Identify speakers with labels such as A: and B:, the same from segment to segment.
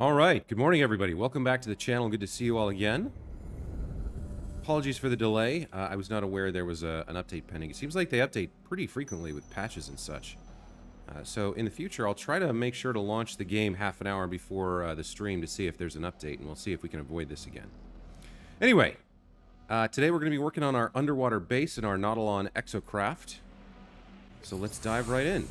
A: All right, good morning everybody. Welcome back to the channel. Good to see you all again. Apologies for the delay. I was not aware there was an update pending. It seems like they update pretty frequently with patches and such. So in the future, I'll try to make sure to launch the game half an hour before the stream to see if there's an update, and we'll see if we can avoid this again. Anyway, today we're going to be working on our underwater base and our Nautilon exocraft. So let's dive right in.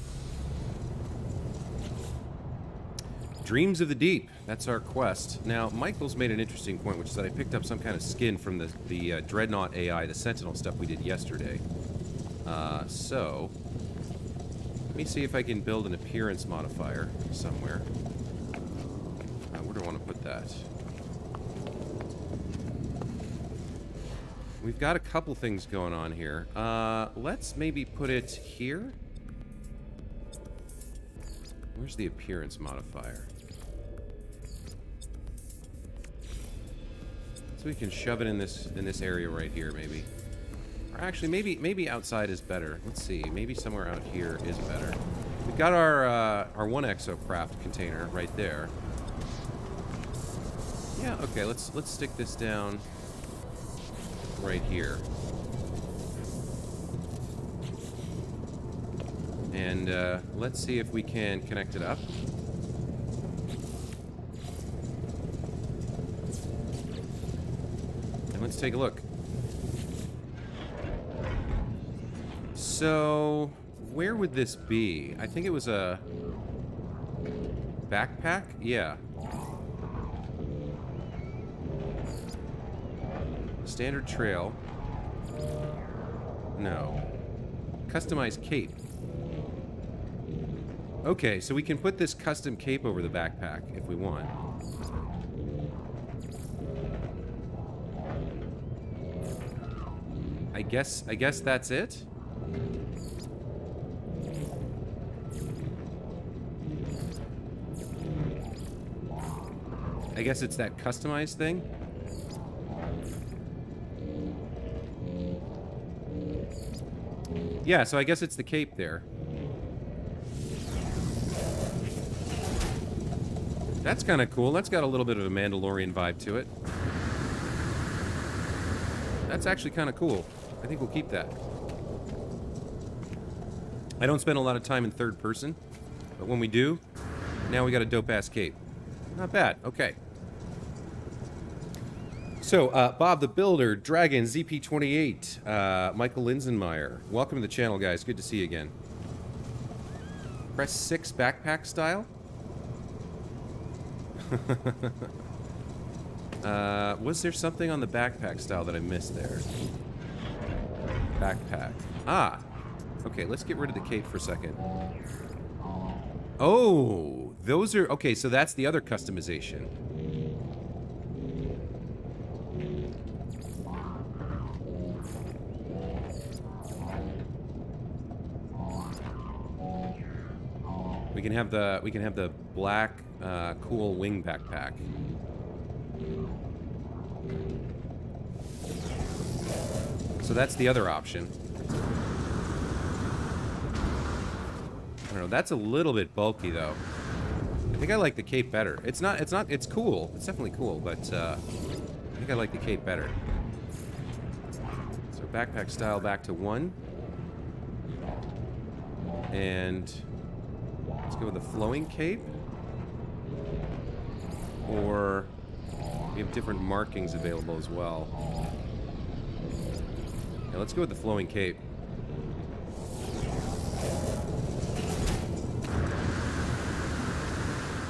A: Dreams of the Deep. That's our quest. Now, Michael's made an interesting point, which is that I picked up some kind of skin from the Dreadnought AI, the Sentinel stuff we did yesterday. So, let me see if I can build an appearance modifier somewhere. Where do I want to put that? We've got a couple things going on here. Let's maybe put it here. Where's the appearance modifier? So we can shove it in this area right here, maybe. Or actually, maybe outside is better. Let's see. Maybe somewhere out here is better. We've got our one exocraft container right there. Yeah. Okay. Let's stick this down right here. And let's see if we can connect it up. And let's take a look. So, where would this be? I think it was a backpack? Yeah. Standard trail. No. Customized cape. Okay, so we can put this custom cape over the backpack if we want. I guess that's it. I guess it's that customized thing. Yeah, so I guess it's the cape there. That's kind of cool. That's got a little bit of a Mandalorian vibe to it. That's actually kind of cool. I think we'll keep that. I don't spend a lot of time in third person, but when we do, now we got a dope-ass cape. Not bad. Okay. So, Bob the Builder, Dragon, ZP28, Michael Linsenmeyer. Welcome to the channel, guys. Good to see you again. Press 6 backpack style. Was there something on the backpack style that I missed there? Backpack. Ah! Okay, let's get rid of the cape for a second. Oh! Those are... Okay, so that's the other customization. We can have the black cool wing backpack. So that's the other option. I don't know, that's a little bit bulky though. I think I like the cape better. It's cool. It's definitely cool, but I think I like the cape better. So backpack style back to 1. And let's go with the flowing cape. Or we have different markings available as well. Yeah, let's go with the flowing cape.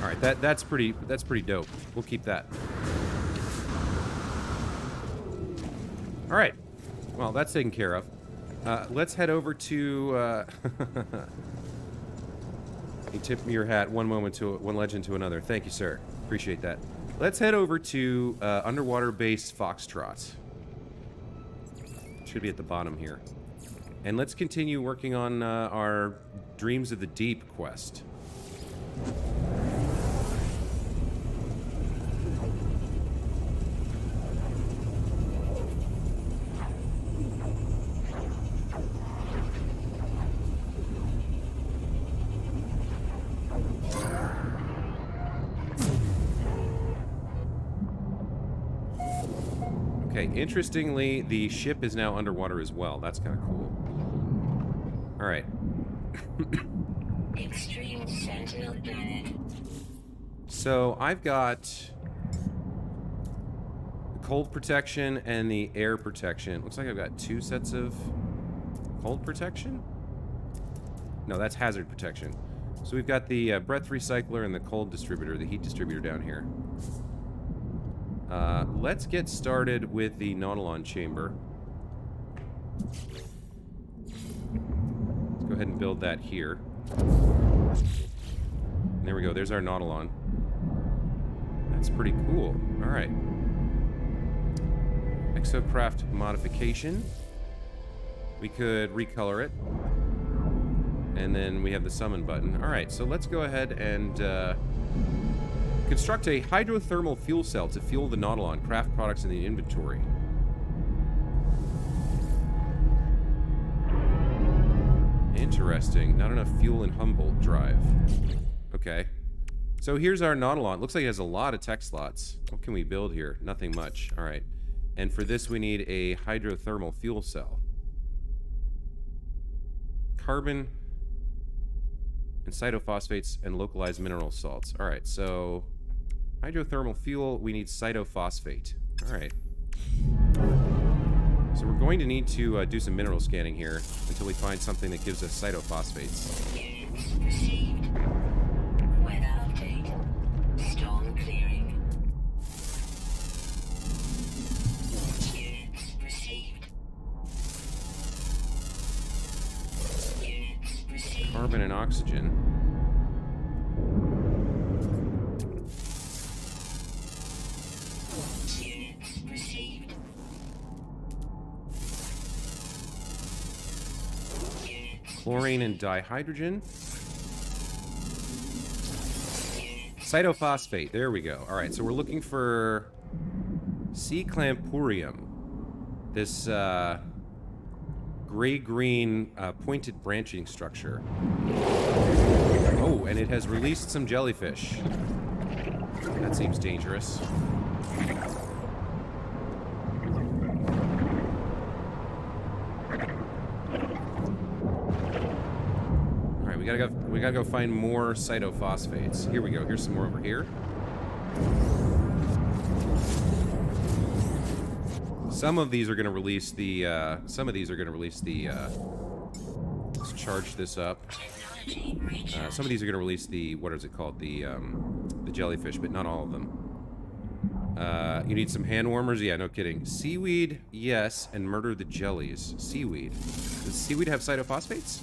A: All right, that's pretty dope. We'll keep that. All right. Well, that's taken care of. Let's head over to. You tip me your hat. One legend to another. Thank you, sir. Appreciate that. Let's head over to underwater base Foxtrot. Should be at the bottom here. And let's continue working on our Dreams of the Deep quest. Okay, interestingly, the ship is now underwater as well. That's kind of cool. Alright.
B: Extreme Sentinel planet.
A: So, I've got the cold protection and the air protection. Looks like I've got 2 sets of cold protection? No, that's hazard protection. So we've got the breath recycler and the cold distributor, the heat distributor down here. Let's get started with the Nautilon chamber. Let's go ahead and build that here. And there we go, there's our Nautilon. That's pretty cool. Alright. Exocraft modification. We could recolor it. And then we have the summon button. Alright, so let's go ahead and construct a hydrothermal fuel cell to fuel the Nautilon. Craft products in the inventory. Interesting. Not enough fuel in Humboldt drive. Okay. So here's our Nautilon. Looks like it has a lot of tech slots. What can we build here? Nothing much. Alright. And for this we need a hydrothermal fuel cell. Carbon and cytophosphates and localized mineral salts. Alright, so hydrothermal fuel, we need cytophosphate. Alright. So we're going to need to do some mineral scanning here until we find something that gives us cytophosphates.
B: Units received. Weather update. Storm clearing. Units received. Units received.
A: Carbon and oxygen.
B: Units received.
A: Chlorine and dihydrogen. Cytophosphate. There we go. Alright, so we're looking for C. clampurium. This gray-green pointed branching structure. Oh, and it has released some jellyfish. That seems dangerous. Alright, we gotta go find more cytophosphates. Here we go. Here's some more over here. Some of these are going to release the, let's charge this up. Some of these are going to release the, what is it called? The jellyfish, but not all of them. You need some hand warmers? Yeah, no kidding. Seaweed, yes, and murder the jellies. Seaweed. Does seaweed have cytophosphates?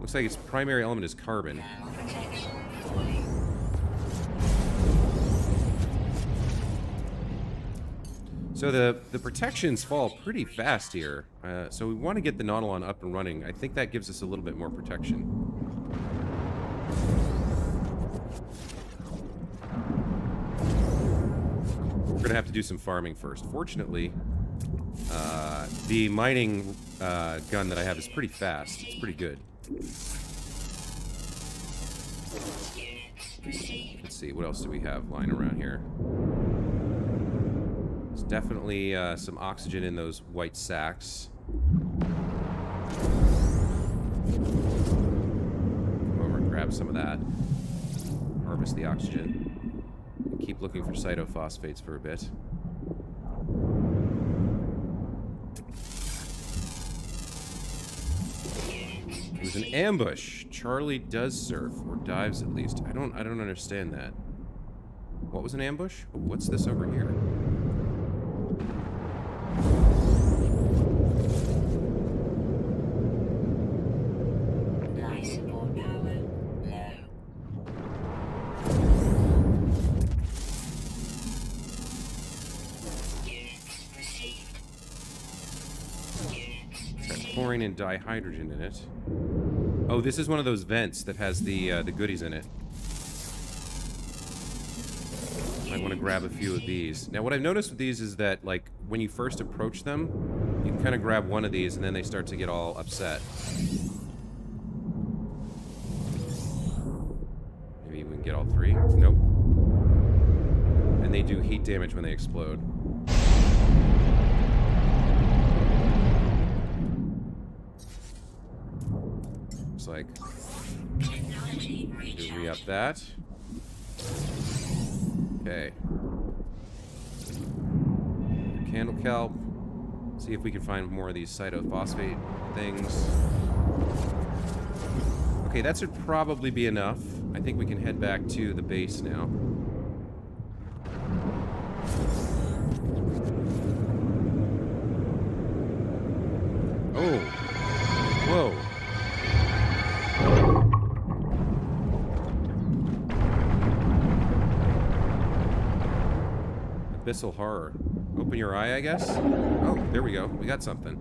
A: Looks like its primary element is carbon. So the protections fall pretty fast here. So we want to get the Nautilon up and running. I think that gives us a little bit more protection. We're going to have to do some farming first. Fortunately, the mining gun that I have is pretty fast. It's pretty good. Let's see, what else do we have lying around here? There's definitely some oxygen in those white sacks. Come over and grab some of that. Harvest the oxygen. And keep looking for cytophosphates for a bit. It was an ambush. Charlie does surf, or dives at least. I don't understand that. What was an ambush? Oh, what's this over here?
B: Life support power low. Units received.
A: It's got chlorine and dihydrogen in it. Oh, this is one of those vents that has the goodies in it. I want to grab a few of these. Now, what I've noticed with these is that, like, when you first approach them, you can kind of grab one of these, and then they start to get all upset. Maybe we can get all three? Nope. they do heat damage when they explode. Looks like we re-up that. Okay. Candle kelp. See if we can find more of these cytophosphate things. Okay, that should probably be enough. I think we can head back to the base now. Oh! Whoa! Abyssal horror. Open your eye, I guess? Oh, there we go. We got something.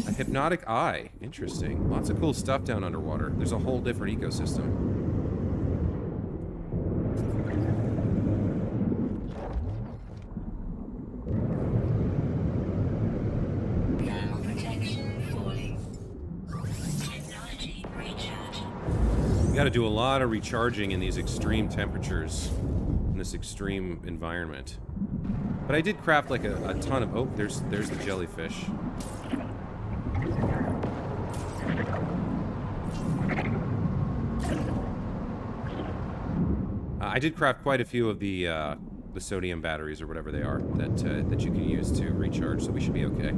A: A hypnotic eye. Interesting. Lots of cool stuff down underwater. There's a whole different ecosystem.
B: Thermal protection falling. Technology recharge.
A: We gotta do a lot of recharging in these extreme temperatures, in this extreme environment. But I did craft like a ton of... Oh, there's the jellyfish. I did craft quite a few of the sodium batteries or whatever they are that you can use to recharge, so we should be okay.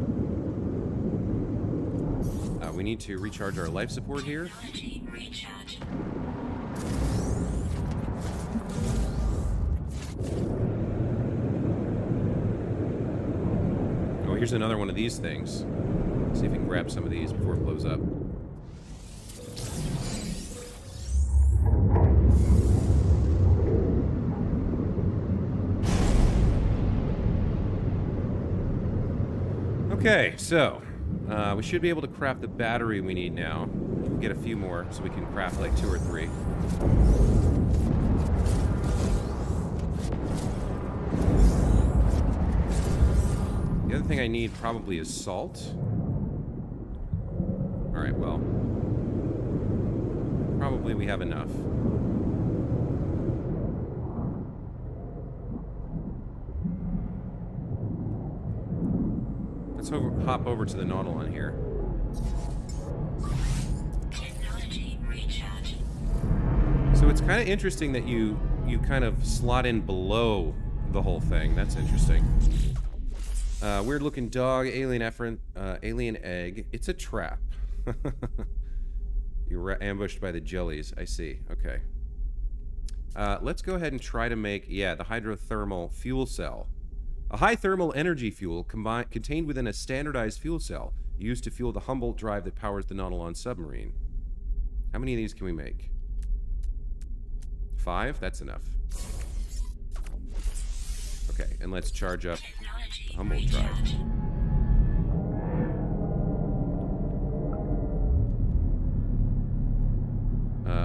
A: We need to recharge our life support here.
B: Technology recharge.
A: Oh, here's another one of these things. See if we can grab some of these before it blows up. Okay, so we should be able to craft the battery we need now. We'll get a few more so we can craft like 2 or 3. The other thing I need probably is salt. Alright, well. Probably we have enough. Let's hop over to the Nautilon here.
B: Technology recharge.
A: So it's kind of interesting that you kind of slot in below the whole thing. That's interesting. Weird looking dog, alien efferent, alien egg. It's a trap. You were ambushed by the jellies. I see. Okay. Let's go ahead and try to make, yeah, the hydrothermal fuel cell. A high thermal energy fuel contained within a standardized fuel cell used to fuel the Humboldt drive that powers the Nautilon submarine. How many of these can we make? 5? That's enough. Okay, and let's charge up the Humboldt drive.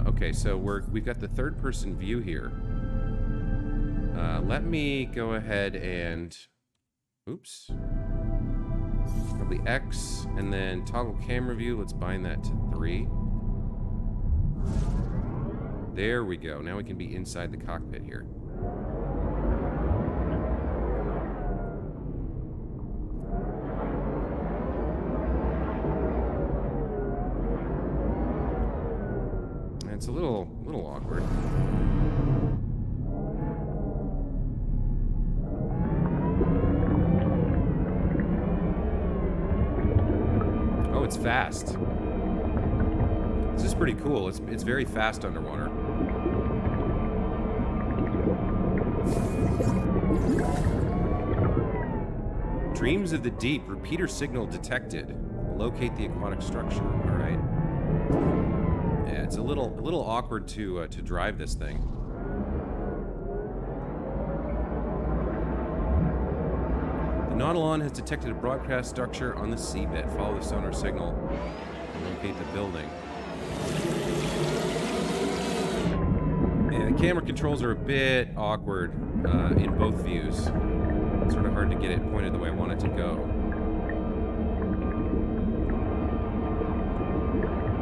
A: Okay, so we've got the third-person view here. Let me go ahead and... Oops. Probably X, and then toggle camera view. Let's bind that to 3. There we go. Now we can be inside the cockpit here. It's a little awkward. Oh, it's fast. This is pretty cool. It's very fast underwater. Dreams of the deep. Repeater signal detected. Locate the aquatic structure. All right. Yeah, it's a little awkward to drive this thing. The Nautilon has detected a broadcast structure on the seabed. Follow the sonar signal and locate the building. Yeah, the camera controls are a bit awkward in both views. It's sort of hard to get it pointed the way I want it to go.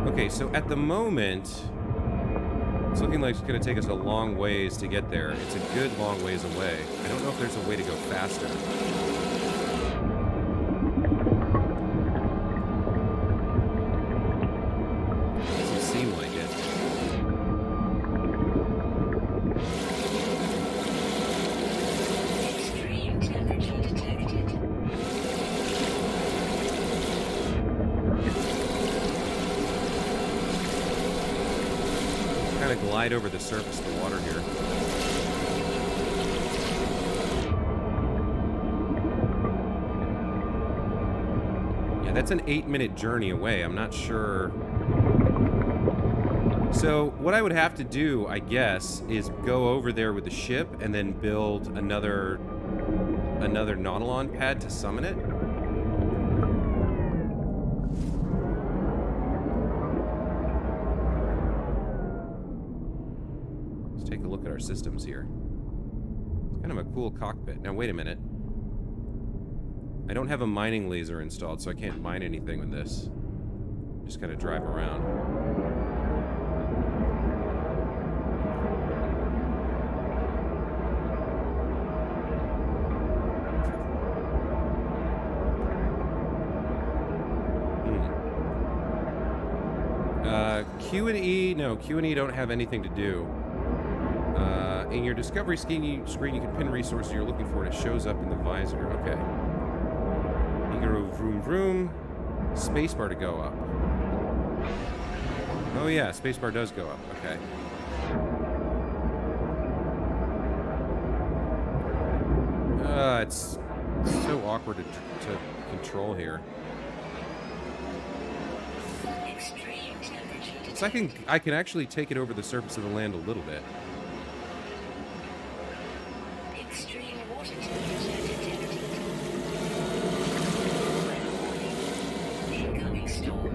A: Okay, so at the moment, let's It's looking like it's going to take us a long ways to get there. It's a good long ways away. I don't know if there's a way to go faster. Doesn't seem like it.
B: Extreme temperature detected.
A: Kind of glide over the surface of the water here. Yeah, that's an 8-minute journey away. I'm not sure. So what I would have to do, I guess, is go over there with the ship and then build another Nautilon pad to summon it. Take a look at our systems here. It's kind of a cool cockpit. Now, wait a minute. I don't have a mining laser installed, so I can't mine anything with this. Just kind of drive around. Q and E, no, Q and E don't have anything to do. In your discovery screen, you can pin resources you're looking for, and it shows up in the visor. Okay. You go vroom vroom. Spacebar to go up. Oh yeah, spacebar does go up. Okay. It's so awkward to control here.
B: Extreme temperature detected.
A: So I can actually take it over the surface of the land a little bit.
B: Extreme water temperature detected. Incoming storm.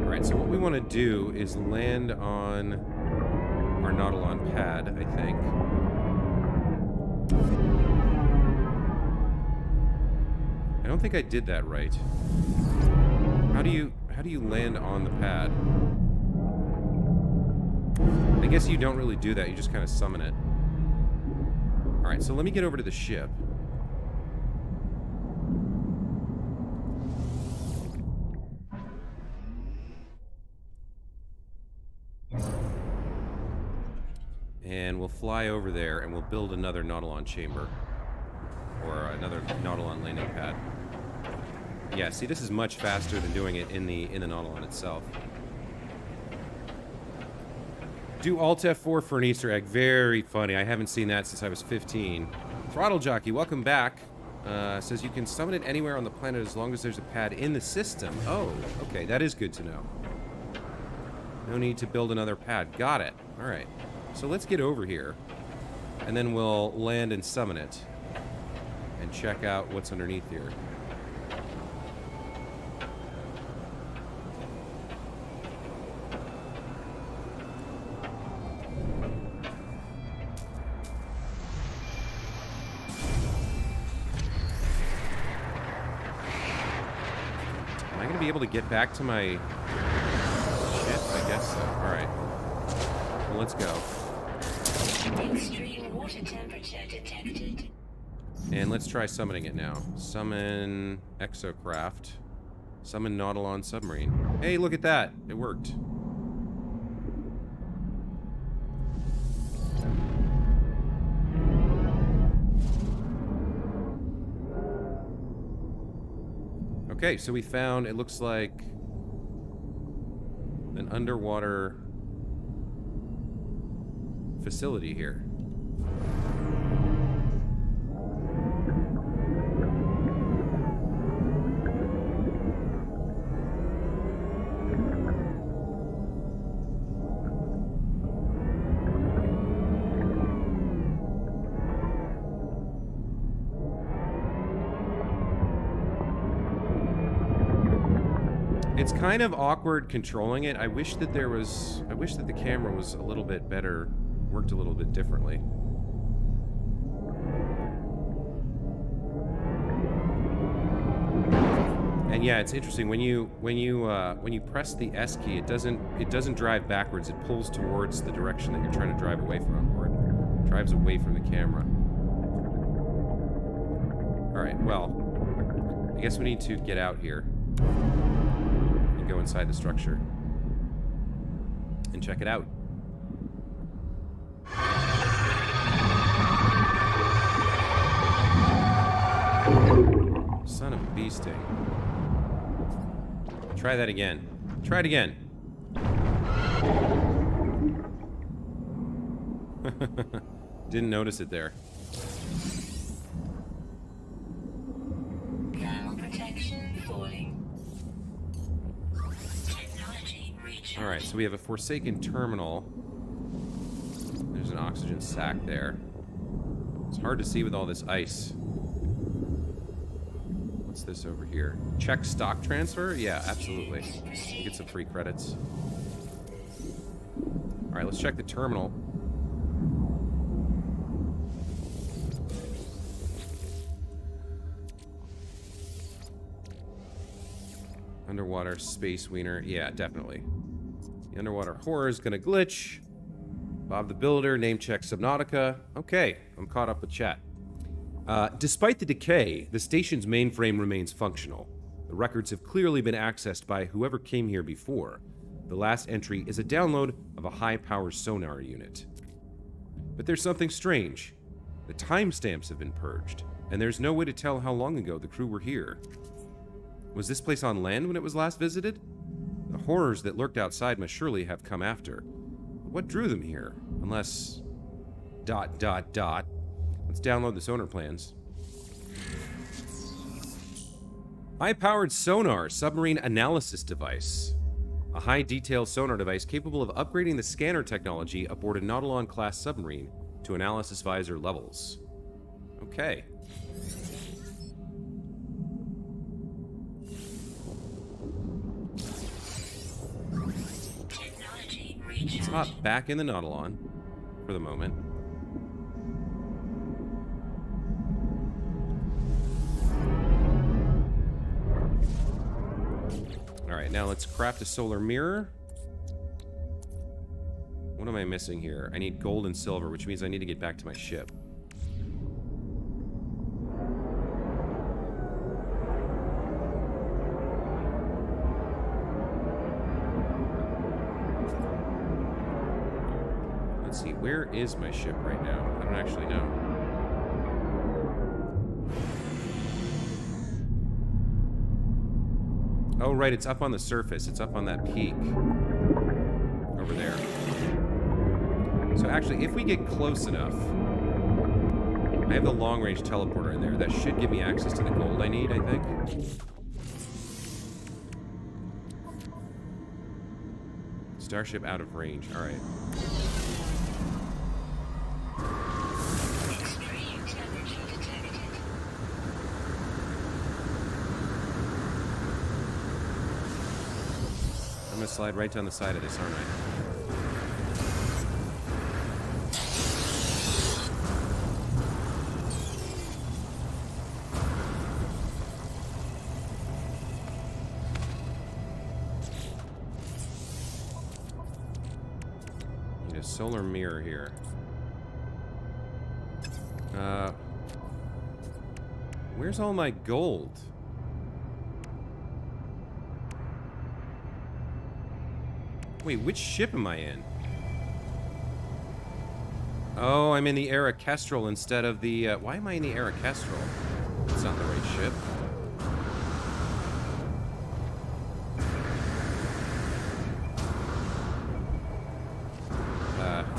A: Alright, so what we want to do is land on our Nautilon pad, I think. I don't think I did that right. How do you land on the pad? I guess you don't really do that, you just kind of summon it. Alright, so let me get over to the ship. And we'll fly over there and we'll build another Nautilon chamber. Or another Nautilon landing pad. Yeah, see, this is much faster than doing it in the Nautilon itself. Do Alt F4 for an Easter egg. Very funny. I haven't seen that since I was 15. Throttle Jockey, welcome back. Says you can summon it anywhere on the planet as long as there's a pad in the system. Oh, okay, that is good to know. No need to build another pad. Got it. All right. So let's get over here, and then we'll land and summon it, and check out what's underneath here. Am I going to be able to get back to my ship? I guess so. All right. Well, let's go.
B: Extreme water temperature detected.
A: And let's try summoning it now. Summon exocraft. Summon Nautilon submarine. Hey, look at that. It worked. Okay, so we found, it looks like, an underwater facility here. It's kind of awkward controlling it. I wish that the camera was a little bit better, worked a little bit differently. And yeah, it's interesting when you press the S key, it doesn't drive backwards. It pulls towards the direction that you're trying to drive away from, or it drives away from the camera. All right, well, I guess we need to get out here and go inside the structure and check it out. Son of a bee sting. Try that again. Try it again. Didn't notice it there.
B: Thermal protection falling. Technology recharge.
A: Alright, so we have a Forsaken terminal. There's an oxygen sac there. It's hard to see with all this ice. What's this over here? Check stock transfer? Yeah, absolutely. Get some free credits. Alright, let's check the terminal. Underwater space wiener. Yeah, definitely. The underwater horror is gonna glitch. Bob the Builder, name check Subnautica. Okay, I'm caught up with chat. Despite the decay, the station's mainframe remains functional. The records have clearly been accessed by whoever came here before. The last entry is a download of a high-power sonar unit. But there's something strange. The timestamps have been purged, and there's no way to tell how long ago the crew were here. Was this place on land when it was last visited? The horrors that lurked outside must surely have come after. What drew them here? Unless... ... Let's download the sonar plans. High-powered sonar submarine analysis device. A high-detail sonar device capable of upgrading the scanner technology aboard a Nautilon-class submarine to analysis visor levels. Okay. Let's hop back in the Nautilon for the moment. Alright, now let's craft a solar mirror. What am I missing here? I need gold and silver, which means I need to get back to my ship. Let's see, where is my ship right now? I don't actually know. Oh, right, it's up on the surface. It's up on that peak. Over there. So actually, if we get close enough... I have the long-range teleporter in there. That should give me access to the gold I need, I think. Starship out of range. Alright.
B: Extreme temperature detected.
A: I'm gonna slide right down the side of this, aren't I? Need a solar mirror here. Where's all my gold? Wait, which ship am I in? Oh, I'm in the Era Kestrel instead of the... why am I in the Era Kestrel? That's not the right ship.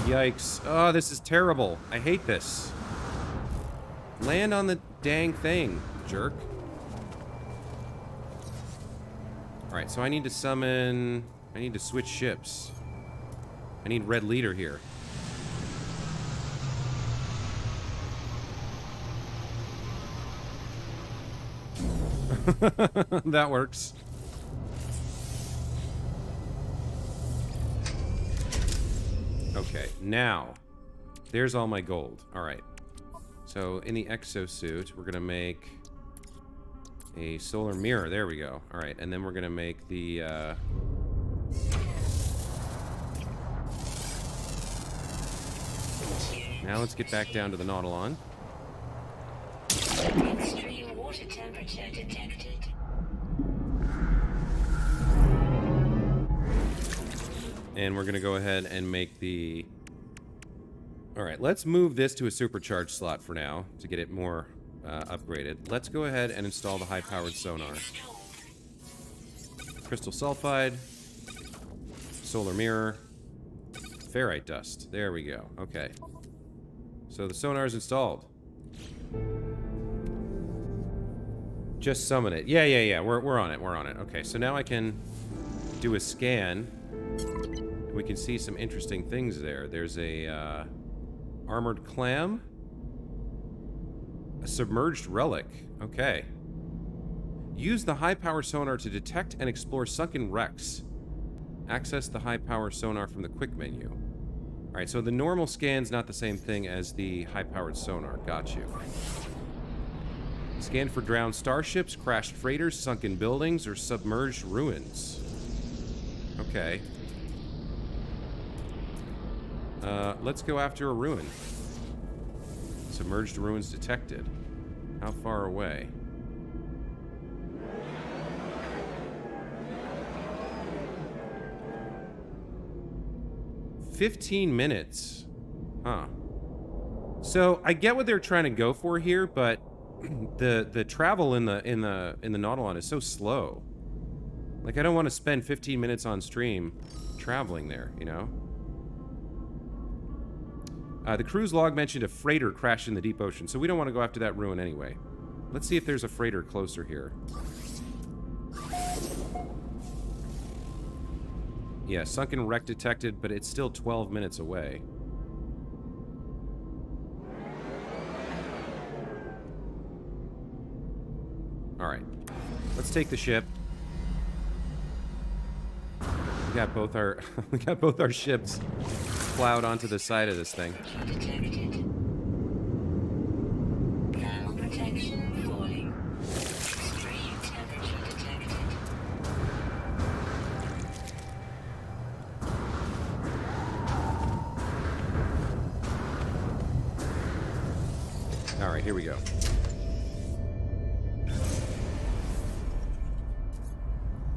A: Yikes. Oh, this is terrible. I hate this. Land on the dang thing, jerk. Alright, so I need to summon... I need to switch ships. I need red leader here. That works. Okay, now there's all my gold. All right. So in the exosuit, we're gonna make A solar mirror. There we go. All right, and then we're gonna make the. Now let's get back down to the Nautilon.
B: Extreme water temperature detected.
A: And we're gonna go ahead and make the. All right, let's move this to a supercharged slot for now to get it more upgraded. Let's go ahead and install the high-powered sonar. Crystal sulfide, solar mirror, ferrite dust. There we go. Okay. So the sonar is installed. Just summon it. Yeah. We're on it. We're on it. Okay, so now I can do a scan. We can see some interesting things there. There's a armored clam. A submerged relic. Okay. Use the high-power sonar to detect and explore sunken wrecks. Access the high-power sonar from the quick menu. Alright, so the normal scan's not the same thing as the high-powered sonar. Got you. Scan for drowned starships, crashed freighters, sunken buildings, or submerged ruins. Okay. Let's go after a ruin. Submerged ruins detected. How far away? $15 minutes. Huh. So I get what they're trying to go for here, but the travel in the Nautilon is so slow. Like, I don't want to spend 15 minutes on stream traveling there, you know? The cruise log mentioned a freighter crashed in the deep ocean, so we don't want to go after that ruin anyway. Let's see if there's a freighter closer here. Yeah, sunken wreck detected, but it's still 12 minutes away. Alright. Let's take the ship. We got both our we got both our ships plowed onto the side of this thing.
B: Detected. Thermal protection falling. Extreme temperature detected.
A: Alright, here we go.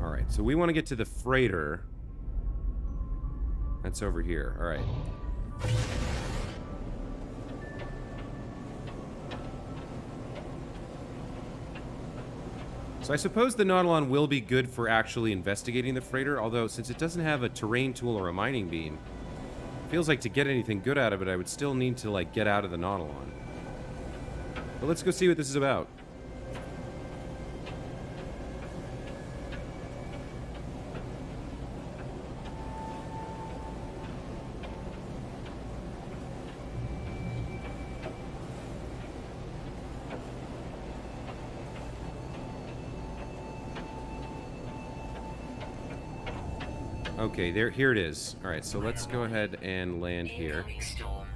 A: Alright, so we want to get to the freighter. That's over here. Alright. So I suppose the Nautilon will be good for actually investigating the freighter, although since it doesn't have a terrain tool or a mining beam, it feels like to get anything good out of it, I would still need to, like, get out of the Nautilon. But let's go see what this is about. Okay, here it is. Alright, so let's go ahead and land here.
B: Incoming storm.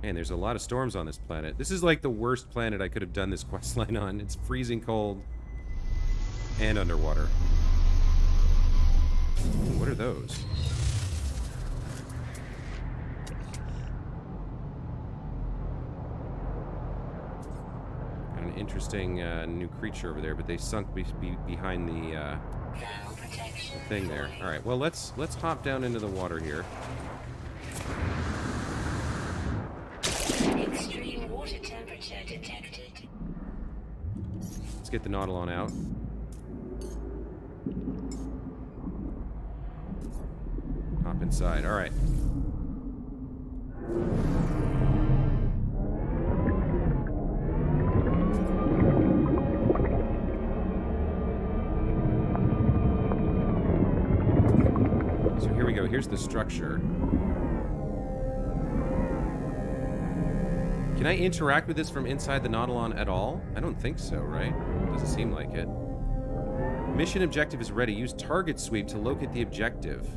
A: Man, there's a lot of storms on this planet. This is like the worst planet I could have done this questline on. It's freezing cold and underwater. Ooh, what are those? Got an interesting new creature over there, but they sunk behind the
B: Thermal protection
A: thing there. All right, well let's hop down into the water here.
B: Extreme water temperature detected.
A: Let's get the Nautilon out. Hop inside. All right. So here we go. Here's the structure. Can I interact with this from inside the Nautilon at all? I don't think so, right? Doesn't seem like it. Mission objective is ready. Use target sweep to locate the objective.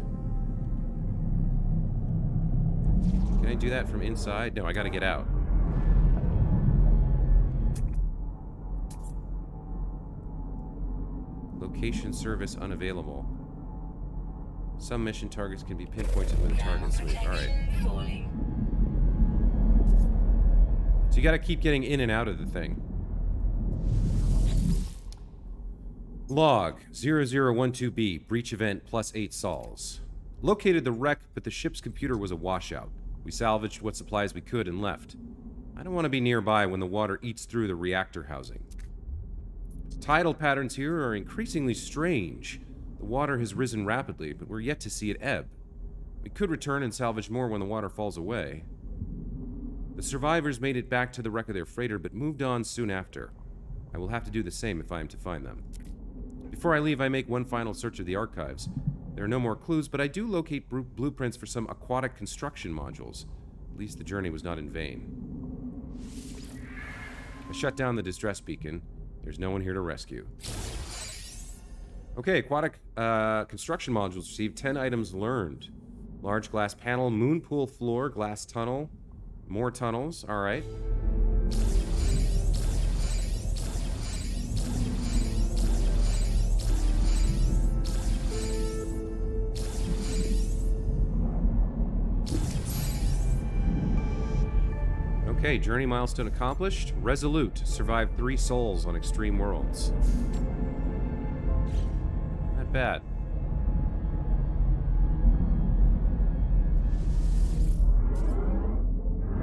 A: Can I do that from inside? No, I gotta get out. Location service unavailable. Some mission targets can be pinpointed with a target sweep. Alright.
B: Falling.
A: So you gotta keep getting in and out of the thing. Log 0012B, breach event +8 sols. Located the wreck, but the ship's computer was a washout. We salvaged what supplies we could and left. I don't want to be nearby when the water eats through the reactor housing. Tidal patterns here are increasingly strange. The water has risen rapidly, but we're yet to see it ebb. We could return and salvage more when the water falls away. The survivors made it back to the wreck of their freighter, but moved on soon after. I will have to do the same if I am to find them. Before I leave, I make one final search of the archives. There are no more clues, but I do locate blueprints for some aquatic construction modules. At least the journey was not in vain. I shut down the distress beacon. There's no one here to rescue. Okay, aquatic construction modules received 10 items learned. Large glass panel, moon pool floor, glass tunnel, more tunnels, alright. Okay, journey milestone accomplished. Resolute. Survived 3 souls on extreme worlds. Not bad.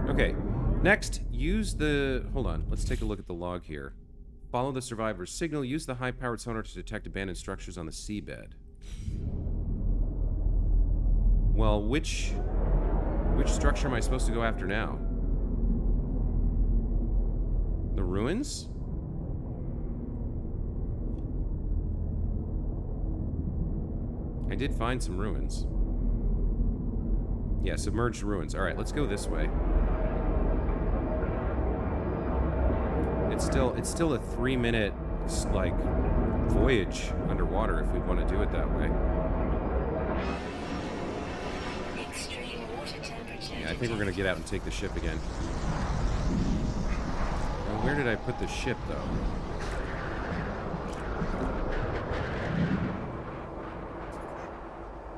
A: Okay, next, use the... Hold on, let's take a look at the log here. Follow the survivor's signal. Use the high-powered sonar to detect abandoned structures on the seabed. Well, which structure am I supposed to go after now? The ruins? I did find some ruins. Yeah, submerged ruins. Alright, let's go this way. It's still a 3-minute, like, voyage underwater if we want to do it that way.
B: Extreme water temperature.
A: Yeah, I think we're gonna get out and take the ship again. Now, where did I put the ship, though?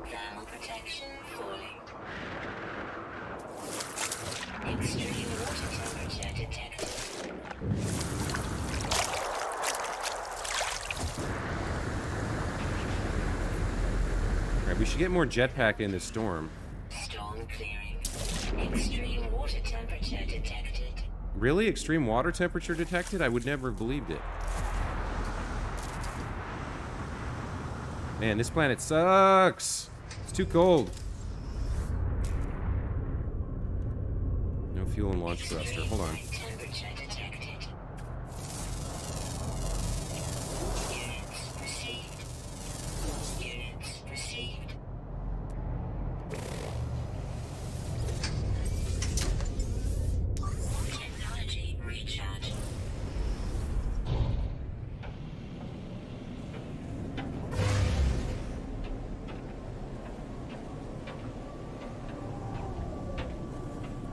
B: Thermal protection falling. Extreme water temperature detected.
A: Alright, we should get more jetpack in this storm.
B: Storm clearing. Extreme water temperature detected.
A: Really? Extreme water temperature detected? I would never have believed it. Man, this planet sucks! It's too cold. No fuel and launch thruster. Hold on.
B: Temperature detected. Units received. Units received. Technology recharge.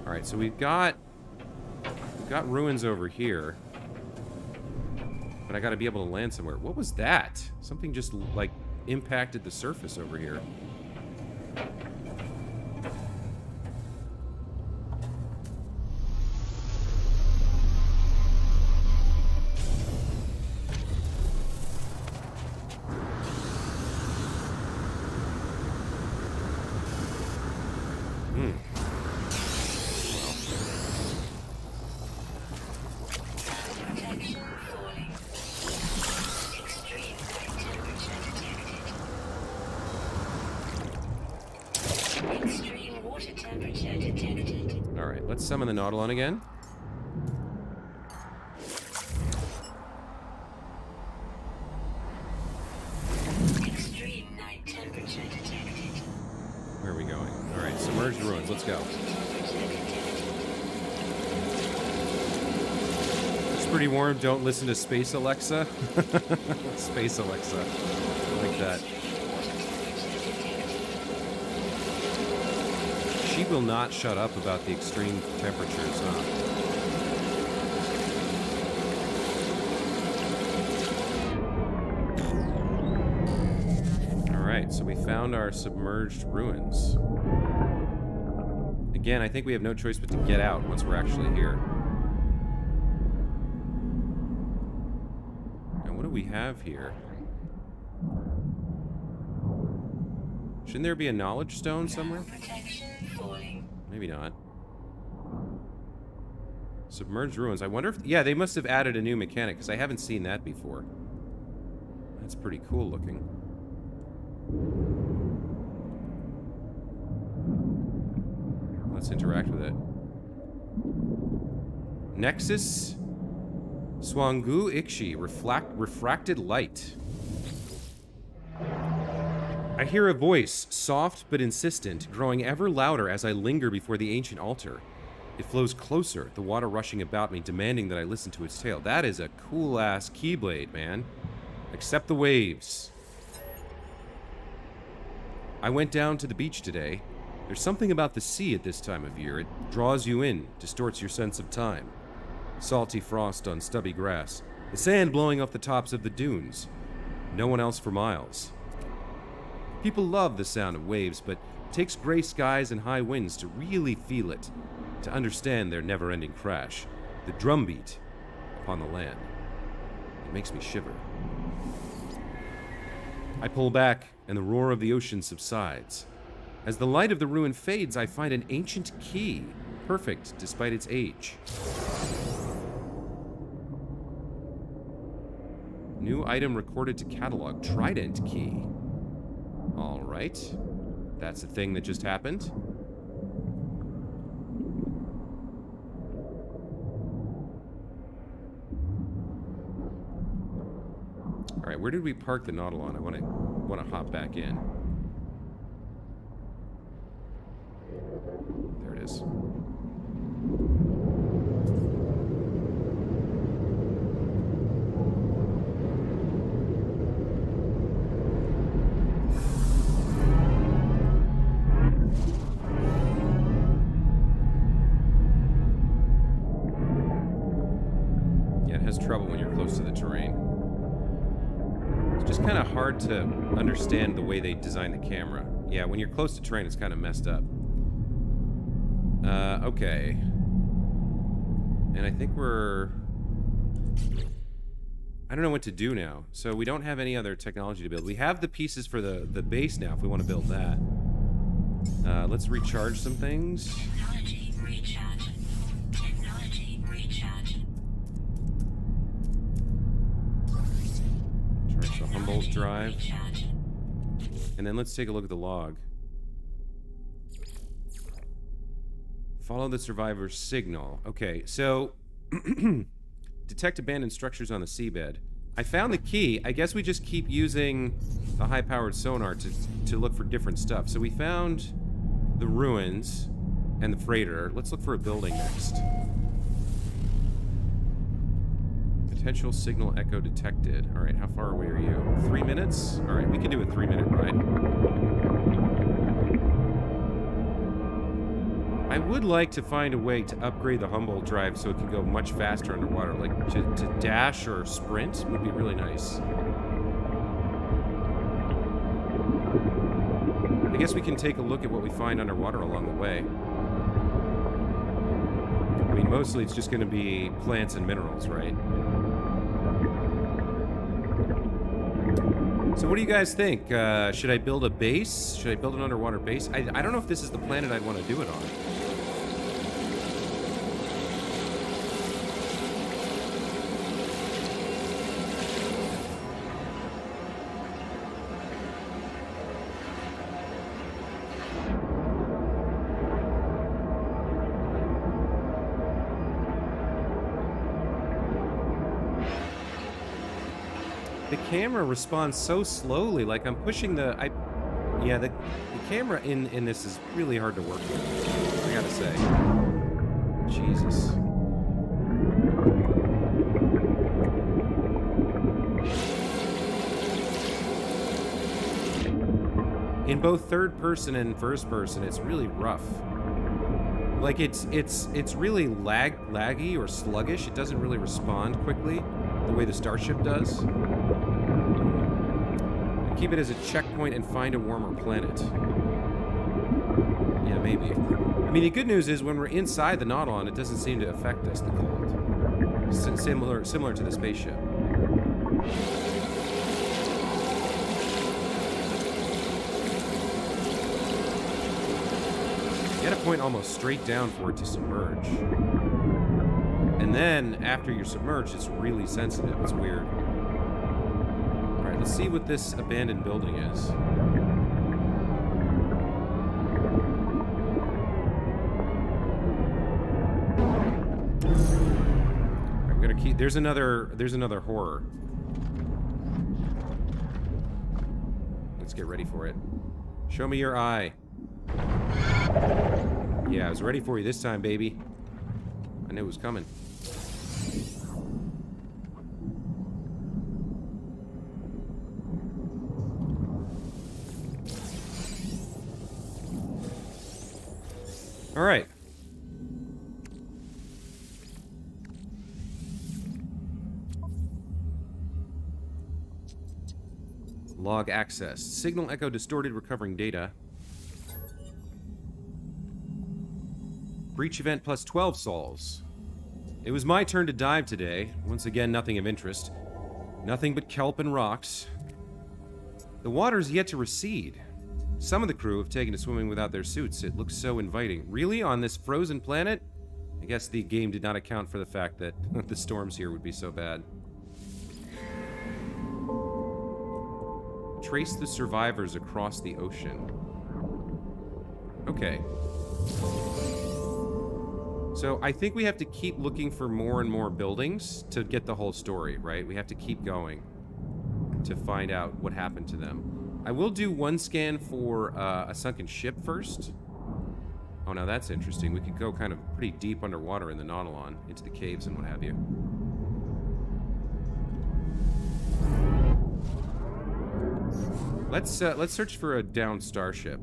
A: Alright, so we've got ruins over here. But I gotta be able to land somewhere. What was that? Something just, like, impacted the surface over here.
B: Protection falling. Extreme temperature detected. Extreme water temperature detected.
A: Alright, let's summon the Nautilon again.
B: Extreme night temperature detected.
A: Where are we going? Alright, submerged ruins. Let's go. It's pretty warm. Don't listen to Space Alexa. Space Alexa. I like that. She will not shut up about the extreme temperatures, huh? Alright, so we found our submerged ruins. Again, I think we have no choice but to get out once we're actually here. Now, what do we have here? Shouldn't there be a knowledge stone somewhere?
B: Protection falling.
A: Maybe not. Submerged ruins. I wonder if... Yeah, they must have added a new mechanic, because I haven't seen that before. That's pretty cool looking. Let's interact with it. Nexus Swangu Ikshi. Refracted light. I hear a voice, soft but insistent, growing ever louder as I linger before the ancient altar. It flows closer, the water rushing about me, demanding that I listen to its tale. That is a cool-ass keyblade, man. Accept the waves. I went down to the beach today. There's something about the sea at this time of year. It draws you in, distorts your sense of time. Salty frost on stubby grass. The sand blowing off the tops of the dunes. No one else for miles. People love the sound of waves, but it takes gray skies and high winds to really feel it, to understand their never-ending crash, the drumbeat upon the land. It makes me shiver. I pull back, and the roar of the ocean subsides. As the light of the ruin fades, I find an ancient key, perfect despite its age. New item recorded to catalog, Trident key. All right. That's the thing that just happened. All right, where did we park the Nautilon? I want to hop back in. There it is. Trouble when you're close to the terrain. It's just kind of hard to understand the way they design the camera. Yeah, when you're close to terrain, it's kind of messed up. Okay. And I think we're... I don't know what to do now. So we don't have any other technology to build. We have the pieces for the base now if we want to build that. Let's recharge some things.
B: Technology recharge. Technology recharge.
A: Charge the Humboldt drive. And then let's take a look at the log. Follow the survivor's signal. Okay, so... detect abandoned structures on the seabed. I found the key. I guess we just keep using the high-powered sonar to look for different stuff. So we found the ruins and the freighter. Let's look for a building next. Potential signal echo detected. All right, how far away are you? 3 minutes? All right, we can do a 3-minute ride. I would like to find a way to upgrade the Humboldt drive so it can go much faster underwater. Like, to dash or sprint would be really nice. I guess we can take a look at what we find underwater along the way. I mean, mostly it's just going to be plants and minerals, right? So what do you guys think? Should I build a base? Should I build an underwater base? I don't know if this is the planet I'd want to do it on. The camera responds so slowly, like I'm pushing the... Yeah, the camera in this is really hard to work with, I gotta say. Jesus. In both third person and first person, it's really rough. Like it's really laggy or sluggish. It doesn't really respond quickly the way the Starship does. keep it as a checkpoint and find a warmer planet. Yeah, maybe. I mean, the good news is when we're inside the Nautilon, it doesn't seem to affect us, the cold. Similar to the spaceship. You gotta point almost straight down for it to submerge. And then, after you're submerged, it's really sensitive. It's weird. Alright, let's see what this abandoned building is. I'm gonna keep... There's another horror. Let's get ready for it. Show me your eye. Yeah, I was ready for you this time, baby. I knew it was coming. All right. Log access. Signal echo distorted, recovering data. Breach event plus 12 sols. It was my turn to dive today. Once again, nothing of interest. Nothing but kelp and rocks. The water's yet to recede. Some of the crew have taken to swimming without their suits. It looks so inviting. Really? On this frozen planet? I guess the game did not account for the fact that the storms here would be so bad. Trace the survivors across the ocean. Okay. So I think we have to keep looking for more and more buildings to get the whole story, right? We have to keep going to find out what happened to them. I will do one scan for a sunken ship first. Oh, now that's interesting. We could go kind of pretty deep underwater in the Nautilon, into the caves and what have you. Let's search for a downed starship.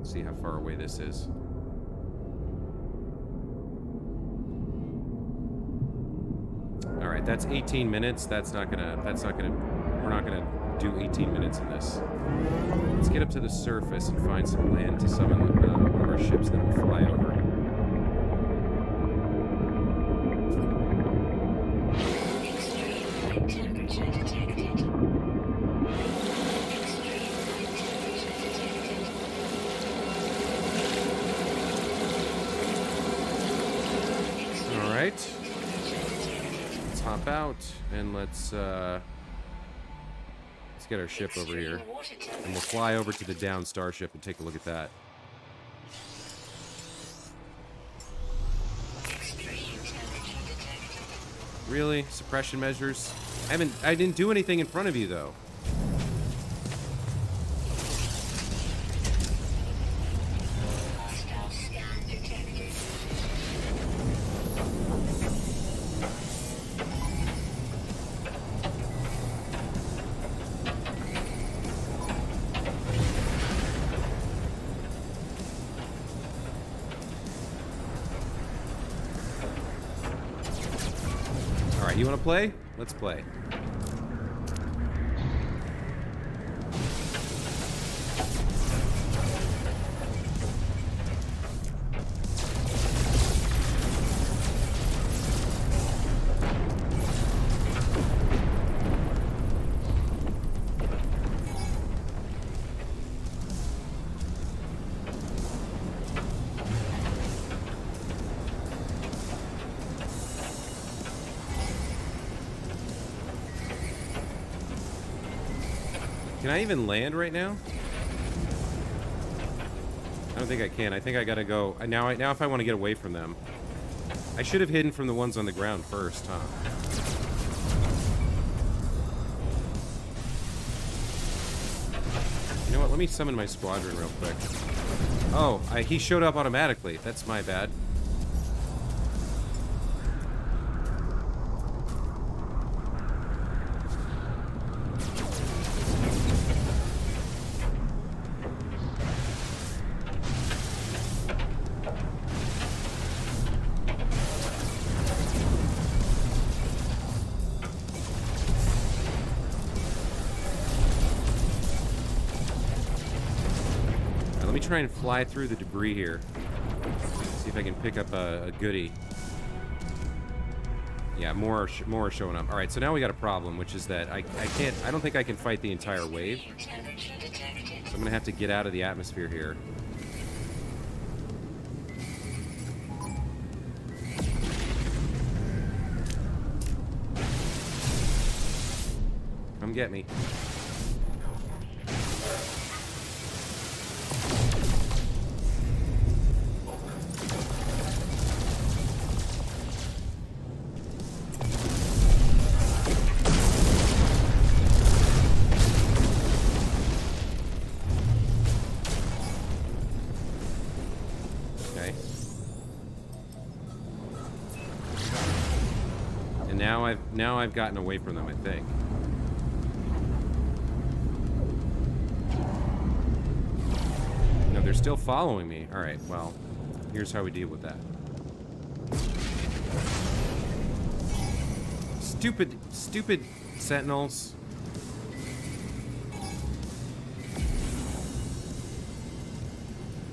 A: See how far away this is. All right, that's 18 minutes. We're not gonna do 18 minutes in this. Let's get up to the surface and find some land to summon one of our ships, and then we'll fly over.
B: Extreme temperature detected.
A: All right. Let's hop out and let's get our ship over here. And we'll fly over to the downed starship and take a look at that. Really? Suppression measures? I didn't do anything in front of you though.
B: Hostile scan detected.
A: Alright, you want to play? Let's play. Can I even land right now? I don't think I can. I think I gotta go. Now if I want to get away from them. I should have hidden from the ones on the ground first, huh? You know what? Let me summon my squadron real quick. Oh, he showed up automatically. That's my bad. try and fly through the debris here. See if I can pick up a goodie. Yeah, more are showing up. All right, so now we got a problem, which is that I don't think I can fight the entire wave.
B: Temperature detected.
A: So I'm gonna have to get out of the atmosphere here. Come get me. Okay. And now I've gotten away from them, I think. No, they're still following me. All right, well, here's how we deal with that. Stupid Sentinels.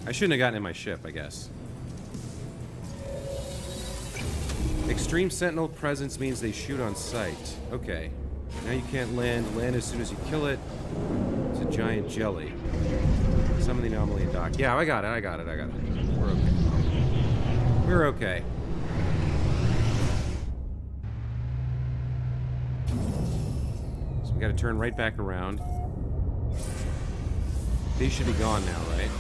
A: I shouldn't have gotten in my ship, I guess. Extreme Sentinel presence means they shoot on sight. Okay. Now you can't land. Land as soon as you kill it. It's a giant jelly. Some of the anomaly in dock. Yeah, I got it. We're okay. We're okay. So we gotta turn right back around. These should be gone now, right?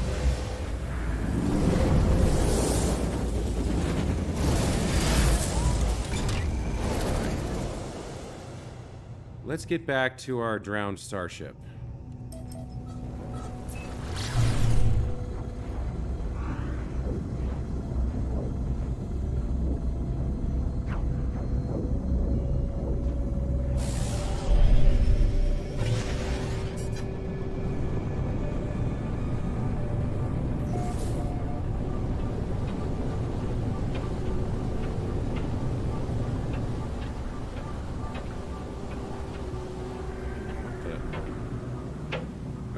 A: Let's get back to our drowned starship.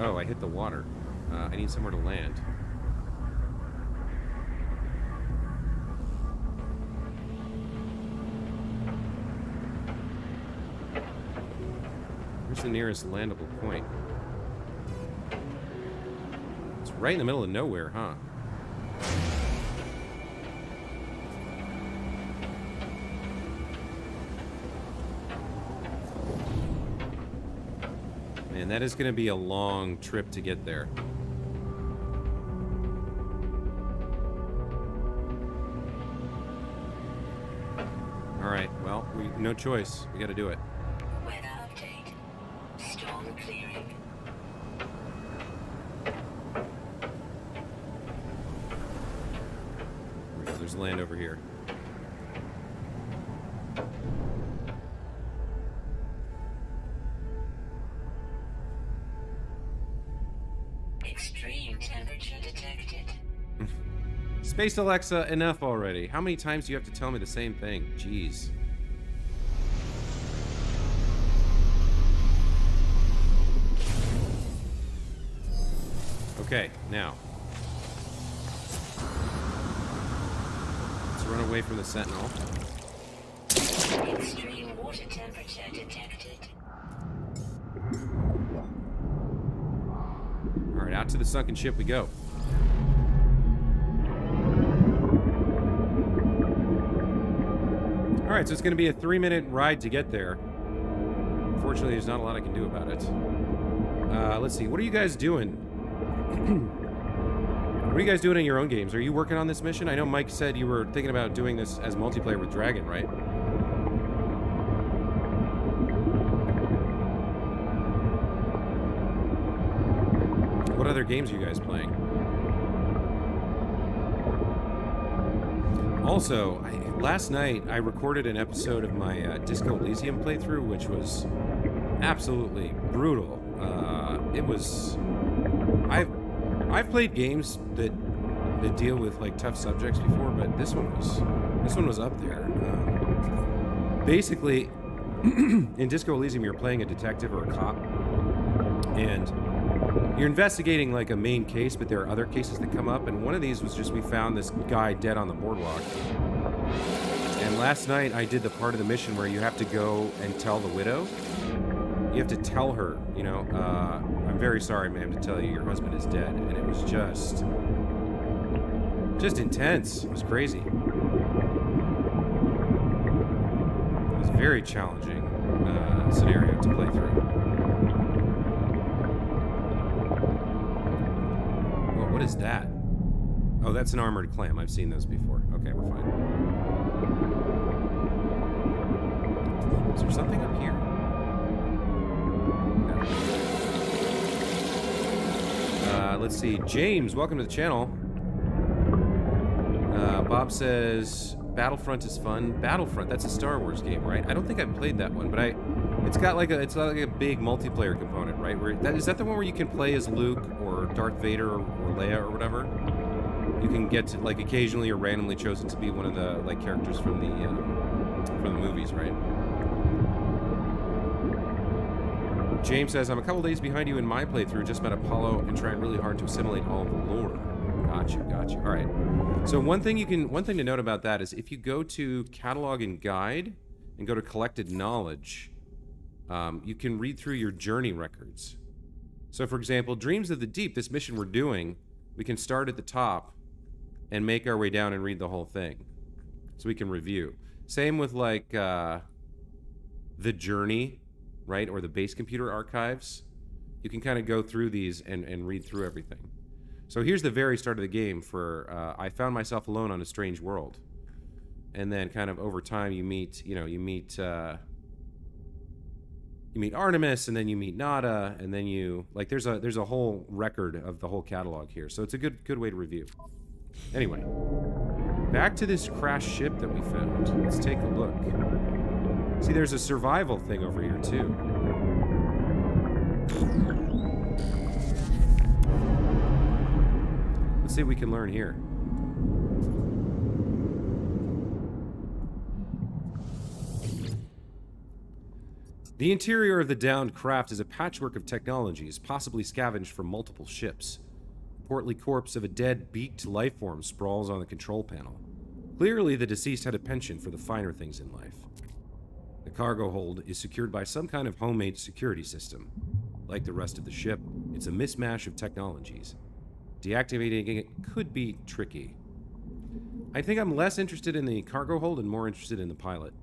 A: Oh, I hit the water. I need somewhere to land. Where's the nearest landable point? It's right in the middle of nowhere, huh? And that is going to be a long trip to get there. All right, well, no choice. We got to do it.
B: Weather update. Storm clearing.
A: Here we go. There's land over here.
B: Extreme temperature detected.
A: Space Alexa, enough already. How many times do you have to tell me the same thing? Jeez. Okay, now. Let's run away from the Sentinel.
B: Extreme water temperature detected.
A: Alright, out to the sunken ship we go. Alright, so it's going to be a 3-minute ride to get there. Unfortunately, there's not a lot I can do about it. Let's see, what are you guys doing? What are you guys doing in your own games? Are you working on this mission? I know Mike said you were thinking about doing this as multiplayer with Dragon, right? What other games are you guys playing? Also, last night I recorded an episode of my Disco Elysium playthrough, which was absolutely brutal. It was... I've played games that deal with like tough subjects before, but this one was up there. Basically, in Disco Elysium, you're playing a detective or a cop, and You're investigating like a main case, but there are other cases that come up, and one of these was just we found this guy dead on the boardwalk. And last night I did the part of the mission where you have to go and tell the widow. You have to tell her, you know, I'm very sorry, ma'am, to tell you your husband is dead. And it was just intense. It was crazy. It was a very challenging scenario to play through. Whoa, what is that? Oh, that's an armored clam. I've seen those before. Okay, we're fine. Is there something up here? No. Let's see. James, welcome to the channel. Bob says Battlefront is fun. Battlefront, that's a Star Wars game, right? I don't think I've played that one, but it's got like a big multiplayer component, right? Is that the one where you can play as Luke or Darth Vader or Leia or whatever? You can get to, like, occasionally or randomly chosen to be one of the like characters from the movies, right? James says, I'm a couple days behind you in my playthrough, just met Apollo and trying really hard to assimilate all the lore. Got you. All right. So one thing to note about that is if you go to Catalog and Guide and go to Collected Knowledge, you can read through your journey records. So for example, Dreams of the Deep, this mission we're doing, we can start at the top and make our way down and read the whole thing. So we can review. Same with like The Journey, right? Or the Base Computer Archives. You can kind of go through these and read through everything. So here's the very start of the game for, I found myself alone on a strange world. And then kind of over time you meet Artemis, and then you meet Nada, and then you, like, there's a whole record of the whole catalog here. So it's a good way to review. Anyway, back to this crashed ship that we found. Let's take a look. See, there's a survival thing over here too. Let's see what we can learn here. The interior of the downed craft is a patchwork of technologies, possibly scavenged from multiple ships. The portly corpse of a dead, beaked lifeform sprawls on the control panel. Clearly, the deceased had a penchant for the finer things in life. The cargo hold is secured by some kind of homemade security system. Like the rest of the ship, it's a mismatch of technologies. Deactivating it could be tricky. I think I'm less interested in the cargo hold and more interested in the pilot.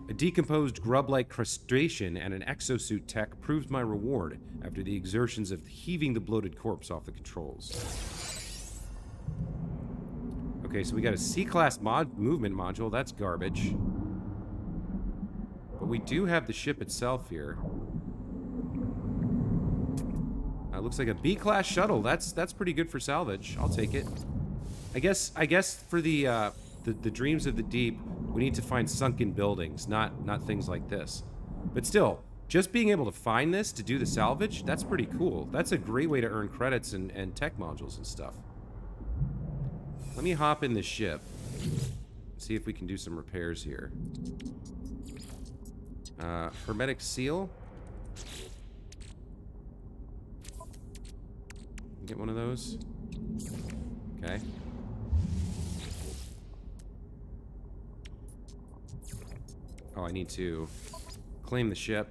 A: A decomposed grub-like crustacean and an exosuit tech proved my reward after the exertions of heaving the bloated corpse off the controls. Okay, so we got a C-class movement module. That's garbage. But we do have the ship itself here. Looks like a B-class shuttle. That's pretty good for salvage. I'll take it. I guess for the Dreams of the Deep, we need to find sunken buildings, not things like this. But still, just being able to find this to do the salvage, that's pretty cool. That's a great way to earn credits and tech modules and stuff. Let me hop in this ship. See if we can do some repairs here. Hermetic seal. Get one of those. Okay. Oh, I need to claim the ship.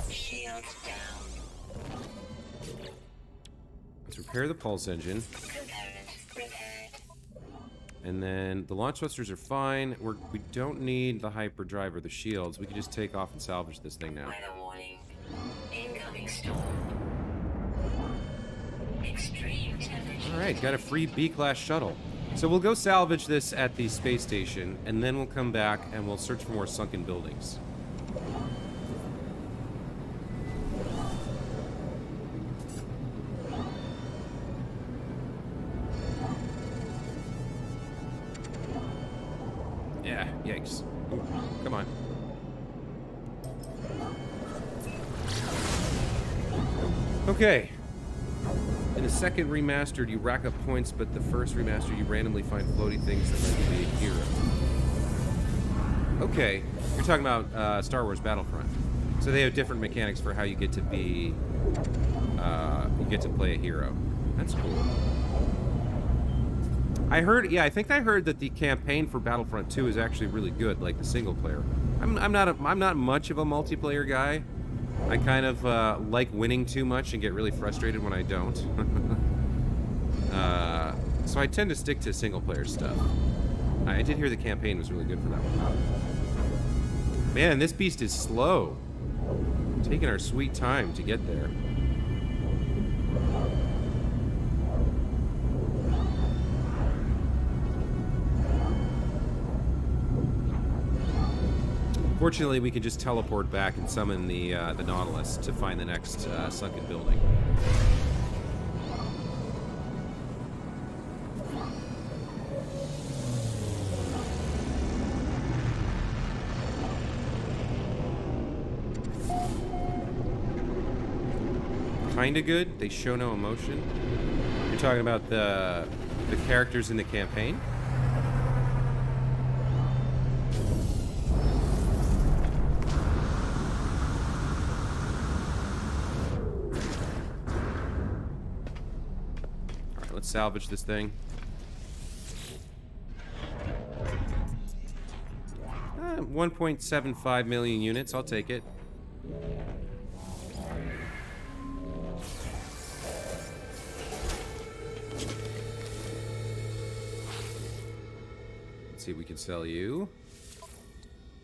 B: Shields down.
A: Let's repair the pulse engine.
B: Component repaired.
A: And then the launch thrusters are fine. We don't need the hyperdrive or the shields. We can just take off and salvage this thing now.
B: Weather warning. Incoming storm. Extreme temperature.
A: Alright, got a free B-class shuttle. So we'll go salvage this at the space station, and then we'll come back and we'll search for more sunken buildings. Yeah, yikes. Ooh, come on. Okay. In the second remastered, you rack up points, but the first remastered, you randomly find floaty things that let you be a hero. Okay, you're talking about Star Wars Battlefront. So they have different mechanics for how you get to be, you get to play a hero. That's cool. I heard, yeah, I think I heard that the campaign for Battlefront 2 is actually really good, like the single player. I'm not much of a multiplayer guy. I kind of like winning too much and get really frustrated when I don't. So I tend to stick to single player stuff. I did hear the campaign was really good for that one. Man, this beast is slow. Taking our sweet time to get there. Fortunately, we can just teleport back and summon the Nautilus to find the next sunken building. Kinda good. They show no emotion. You're talking about the characters in the campaign? Alright, let's salvage this thing. 1.75 million units. I'll take it. See if we can sell you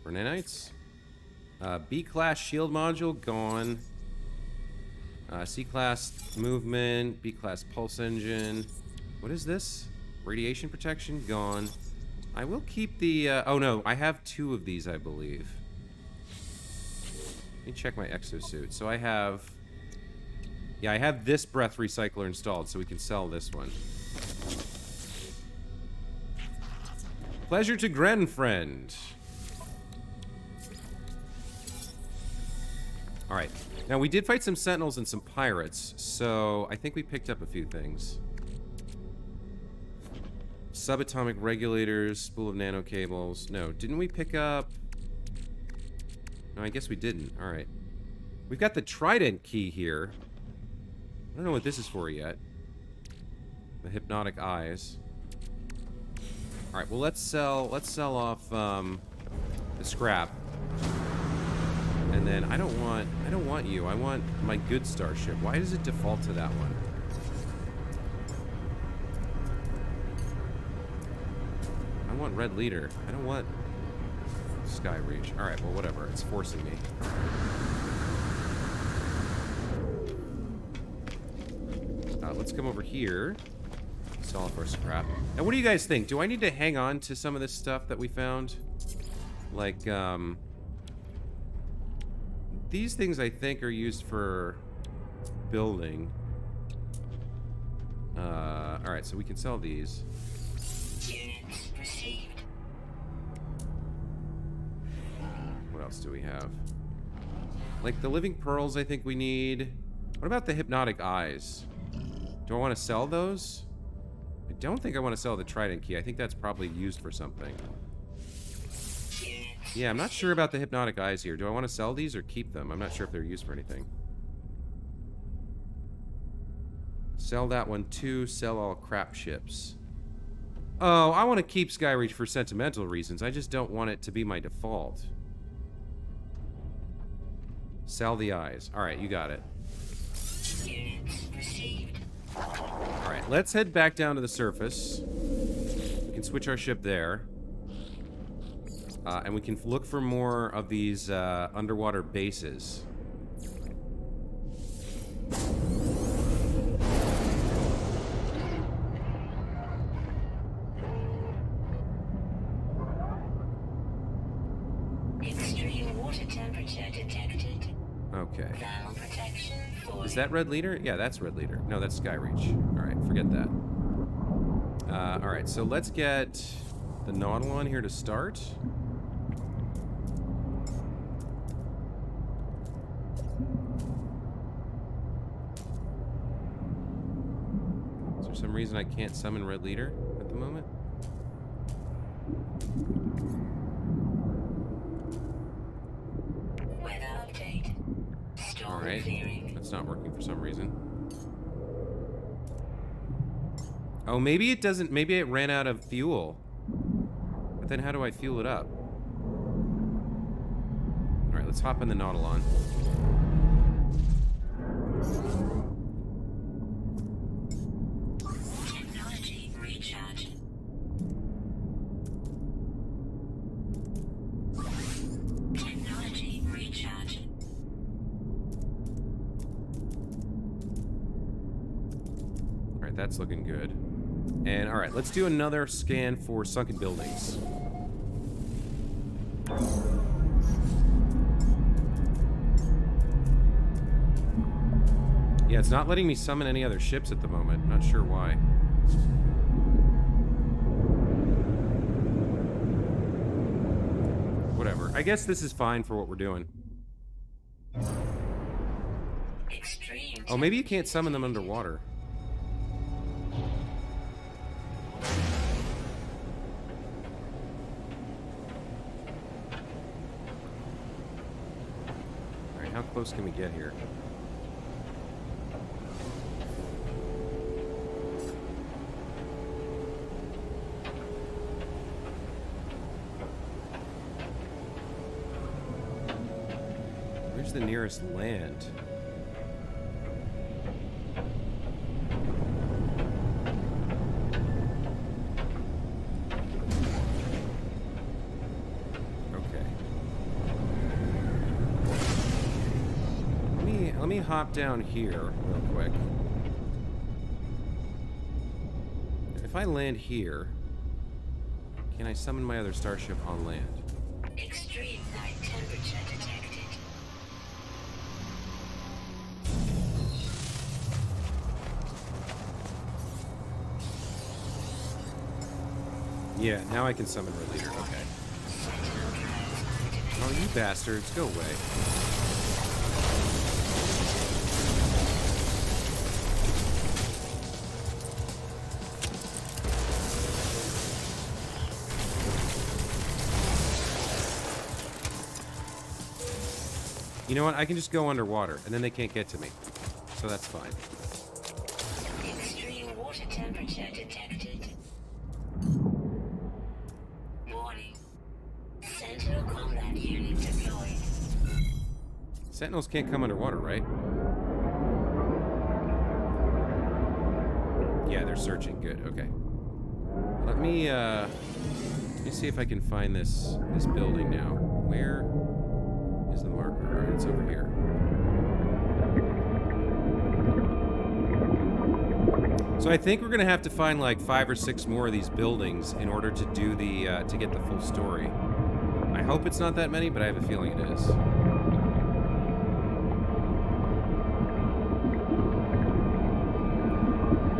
A: for nanites. B-class shield module gone. C-class movement. B-class pulse engine. What is this? Radiation protection gone. I will keep the. Oh no, I have 2 of these, I believe. Let me check my exosuit. So I have. Yeah, I have this breath recycler installed, so we can sell this one. Pleasure to Gren, friend. Alright. Now, we did fight some Sentinels and some pirates, so I think we picked up a few things. Subatomic regulators, spool of nano cables. No, didn't we pick up... No, I guess we didn't. Alright. We've got the Trident key here. I don't know what this is for yet. The hypnotic eyes. All right, well let's sell off the scrap, and then I don't want you. I want my good starship. Why does it default to that one? I want Red Leader. I don't want Skyreach. All right, well whatever. It's forcing me. Let's come over here. Sell off our scrap. Now, what do you guys think? Do I need to hang on to some of this stuff that we found? Like, these things I think are used for building. Alright, so we can sell these.
B: Units received.
A: What else do we have? Like, the living pearls I think we need. What about the hypnotic eyes? Do I want to sell those? I don't think I want to sell the Trident key. I think that's probably used for something. Yeah, I'm not sure about the hypnotic eyes here. Do I want to sell these or keep them? I'm not sure if they're used for anything. Sell that one too. Sell all crap ships. Oh, I want to keep Skyreach for sentimental reasons. I just don't want it to be my default. Sell the eyes. Alright, you got it.
B: Units received.
A: Alright, let's head back down to the surface. We can switch our ship there. And we can look for more of these underwater bases.
B: Extreme water temperature detected.
A: Okay.
B: Thermal protection for
A: Is that Red Leader? Yeah, that's Red Leader. No, that's Skyreach. Alright, forget that. Alright, so let's get the Nautilon here to start. Is there some reason I can't summon Red Leader at the moment? it's not working for some reason. Oh, maybe it doesn't... Maybe it ran out of fuel. But then how do I fuel it up? Alright, let's hop in the Nautilon.
B: Technology recharge. Technology recharge.
A: Alright, that's looking good. And, alright, let's do another scan for sunken buildings. Yeah, it's not letting me summon any other ships at the moment. Not sure why. Whatever. I guess this is fine for what we're doing.
B: Extreme.
A: Oh, maybe you can't summon them underwater. Alright, how close can we get here? Where's the nearest land? Okay. Let me hop down here real quick. If I land here, can I summon my other starship on land?
B: Extreme night temperature detected.
A: Yeah, now I can summon her leader. Okay.
B: Sentinel drives activated.
A: Oh, you bastards, go away. You know what? I can just go underwater, and then they can't get to me. So that's fine.
B: Extreme water temperature detected. Warning. Sentinel combat unit deployed.
A: Sentinels can't come underwater, right? Yeah, they're searching. Good. Okay. Let me see if I can find this building now. Where is the marker? All right, it's over here. So I think we're gonna have to find like 5 or 6 more of these buildings in order to do the to get the full story. I hope it's not that many, but I have a feeling it is.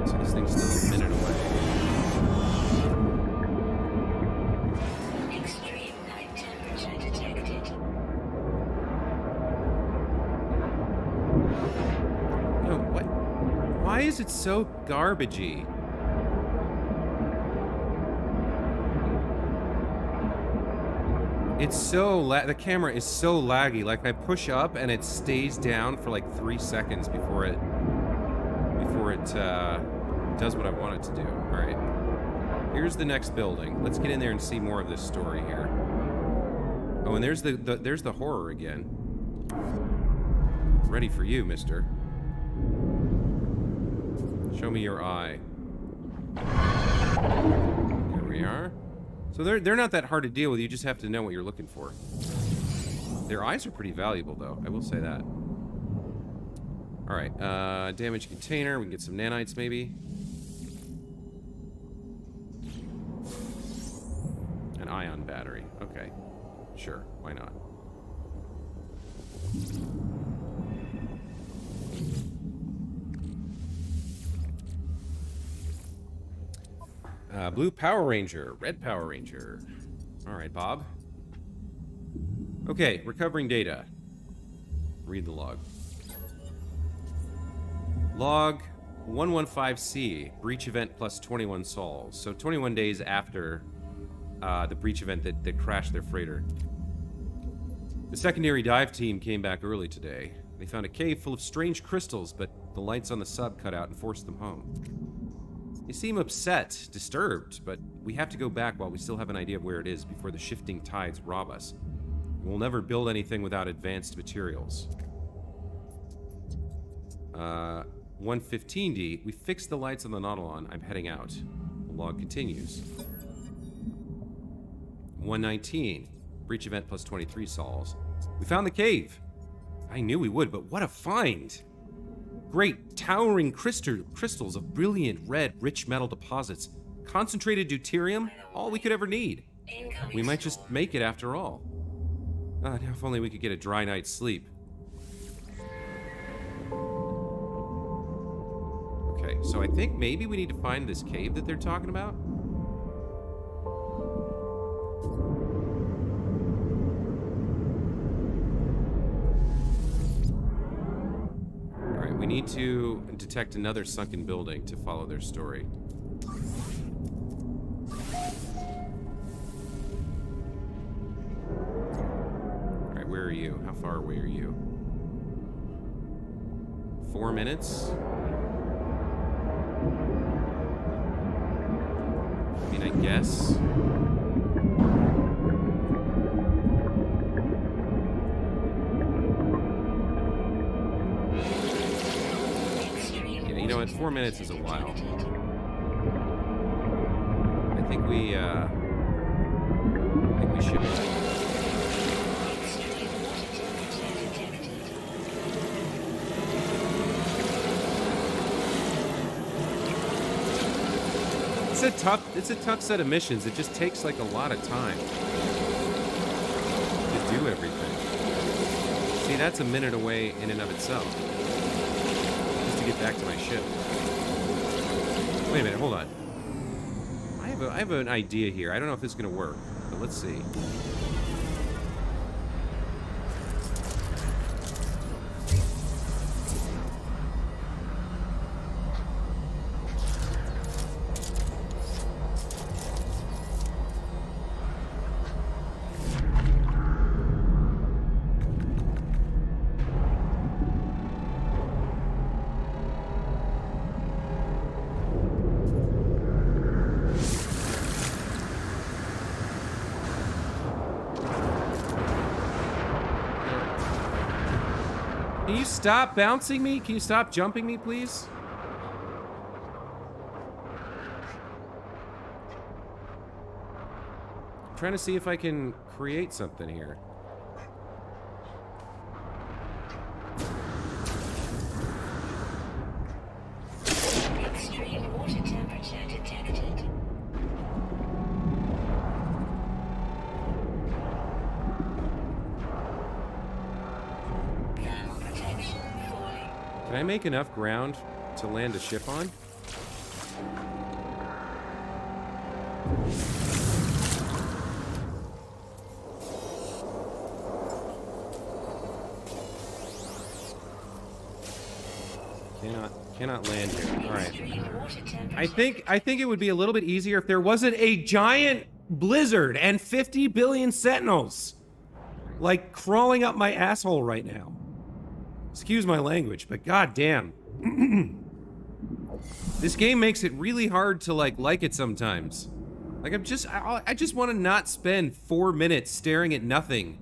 A: So this thing's still a minute away.
B: Extreme night temperature detected.
A: No, what? Why is it so garbagey? It's so the camera is so laggy. Like I push up and it stays down for like 3 seconds before it does what I want it to do. All right. Here's the next building. Let's get in there and see more of this story here. Oh, and there's the horror again. Ready for you, mister. Show me your eye. Here we are. So they're not that hard to deal with. You just have to know what you're looking for. Their eyes are pretty valuable, though. I will say that. All right. Damaged container. We can get some nanites, maybe. An ion battery. Okay. Sure. Why not? Blue Power Ranger, red Power Ranger. All right, Bob. Okay, recovering data. Read the log. Log 115C, breach event plus 21 sols. So 21 days after the breach event that crashed their freighter. The secondary dive team came back early today. They found a cave full of strange crystals, but the lights on the sub cut out and forced them home. They seem upset, disturbed, but we have to go back while we still have an idea of where it is before the shifting tides rob us. We'll never build anything without advanced materials. 115D, we fixed the lights on the Nautilon. I'm heading out. The log continues. 119, breach event plus 23 solves. We found the cave. I knew we would, but what a find! Great, towering crystals of brilliant red, rich metal deposits. Concentrated deuterium, all we could ever need. We might just make it after all. Now if only we could get a dry night's sleep. Okay, so I think maybe we need to find this cave that they're talking about. Alright, we need to detect another sunken building to follow their story. Alright, where are you? How far away are you? 4 minutes? I mean, I guess. Yeah, you know what? 4 minutes is a while. I think we should. It's a tough set of missions. It just takes like a lot of time to do everything. See, that's a minute away in and of itself. Just to get back to my ship. Wait a minute, hold on. I have an idea here. I don't know if this is gonna work, but let's see. Can you stop bouncing me? Can you stop jumping me, please? I'm trying to see if I can create something here.
B: Extreme water temperature detected. Thermal protection falling.
A: Can I make enough ground to land a ship on? Cannot land here. All right. I think it would be a little bit easier if there wasn't a giant blizzard and 50 billion sentinels like crawling up my asshole right now. Excuse my language, but goddamn. This game makes it really hard to like it sometimes. Like I just want to not spend 4 minutes staring at nothing,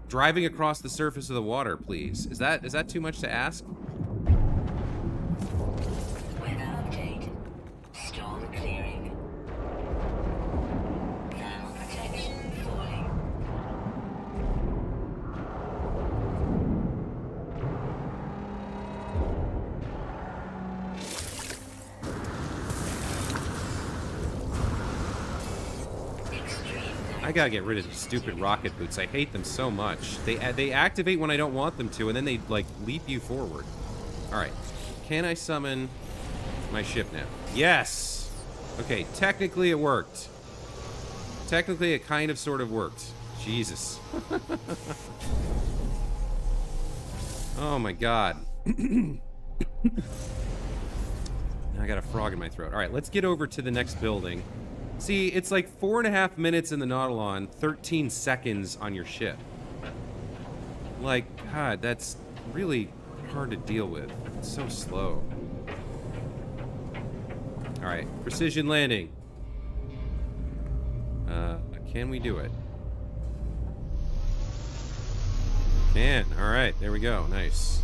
A: driving across the surface of the water, please. Is that too much to ask?
B: Weather update. Storm clearing. Thermal protection falling.
A: I gotta get rid of these stupid rocket boots. I hate them so much. They activate when I don't want them to, and then they like leap you forward. All right, can I summon my ship now? Yes. Okay, technically it worked. Technically it kind of sort of worked. Jesus. Oh my god. Now I got a frog in my throat. All right, let's get over to the next building. See, it's like 4.5 minutes in the Nautilon, 13 seconds on your ship. Like, God, that's really hard to deal with. It's so slow. Alright, precision landing. Can we do it? Can. Alright, there we go. Nice.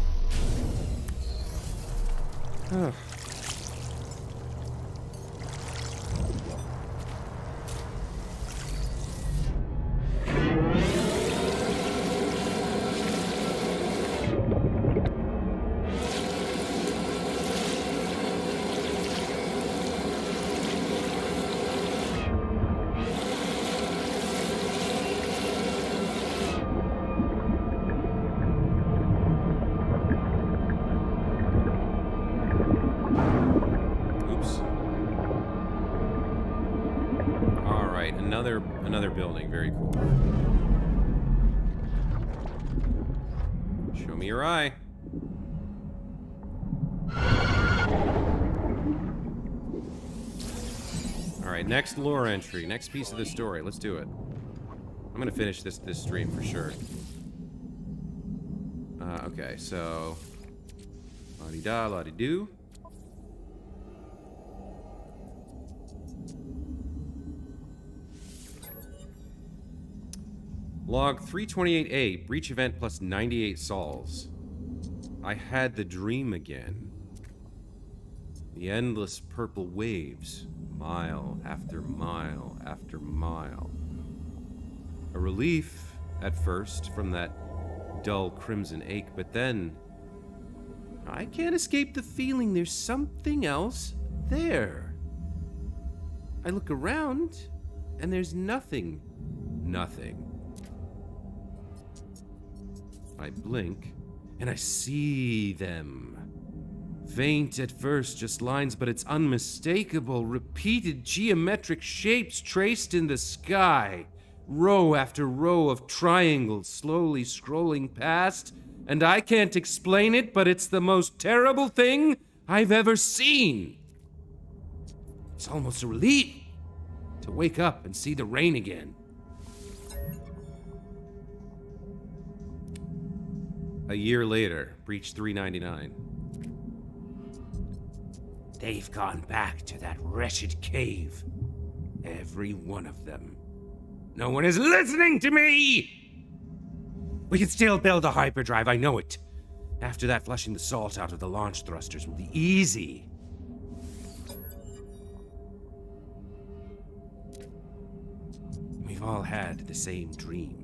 A: Another building. Very cool. Show me your eye. Alright, next lore entry. Next piece of the story. Let's do it. I'm gonna finish this stream for sure. Okay, so... La-di-da, la-di-do. Log 328A, breach event plus 98 sols. I had the dream again. The endless purple waves, mile after mile after mile. A relief at first from that dull crimson ache, but then I can't escape the feeling there's something else there. I look around and there's nothing. Nothing. I blink, and I see them. Faint at first, just lines, but it's unmistakable. Repeated geometric shapes traced in the sky. Row after row of triangles slowly scrolling past, and I can't explain it, but it's the most terrible thing I've ever seen. It's almost a relief to wake up and see the rain again. A year later, breach 399. They've gone back to that wretched cave. Every one of them. No one is listening to me! We can still build a hyperdrive, I know it. After that, flushing the salt out of the launch thrusters will be easy. We've all had the same dream.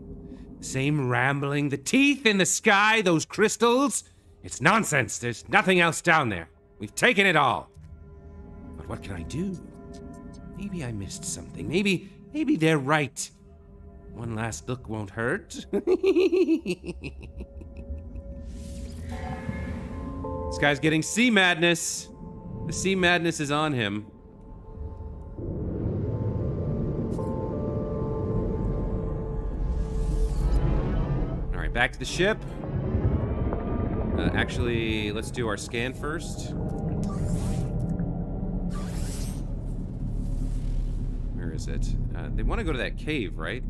A: Same rambling, the teeth in the sky, those crystals. It's nonsense. There's nothing else down there. We've taken it all. But what can I do? Maybe I missed something. Maybe they're right. One last look won't hurt. This guy's getting sea madness. The sea madness is on him. Back to the ship. Actually, let's do our scan first. Where is it? They want to go to that cave, right?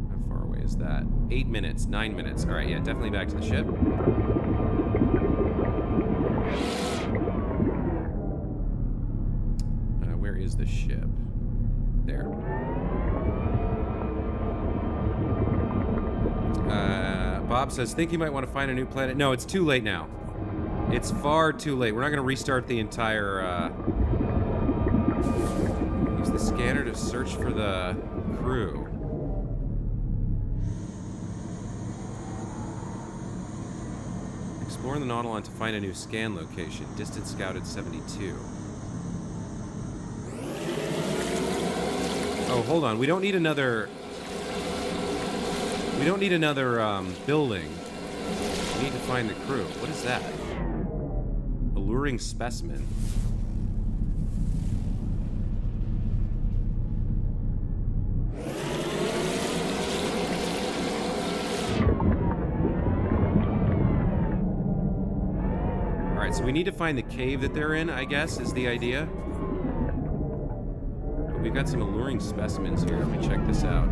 A: How far away is that? 8 minutes, 9 minutes. All right, yeah, definitely back to the ship. Where is the ship? There. Bob says, think you might want to find a new planet. No, it's too late now. It's far too late. We're not going to restart the entire, Use the scanner to search for the crew. Explore the Nautilon to find a new scan location. Distance scouted 72. Oh, hold on. We don't need another... building. We need to find the crew. What is that? Alluring specimen. Alright, so we need to find the cave that they're in, I guess, is the idea. But we've got some alluring specimens here. Let me check this out.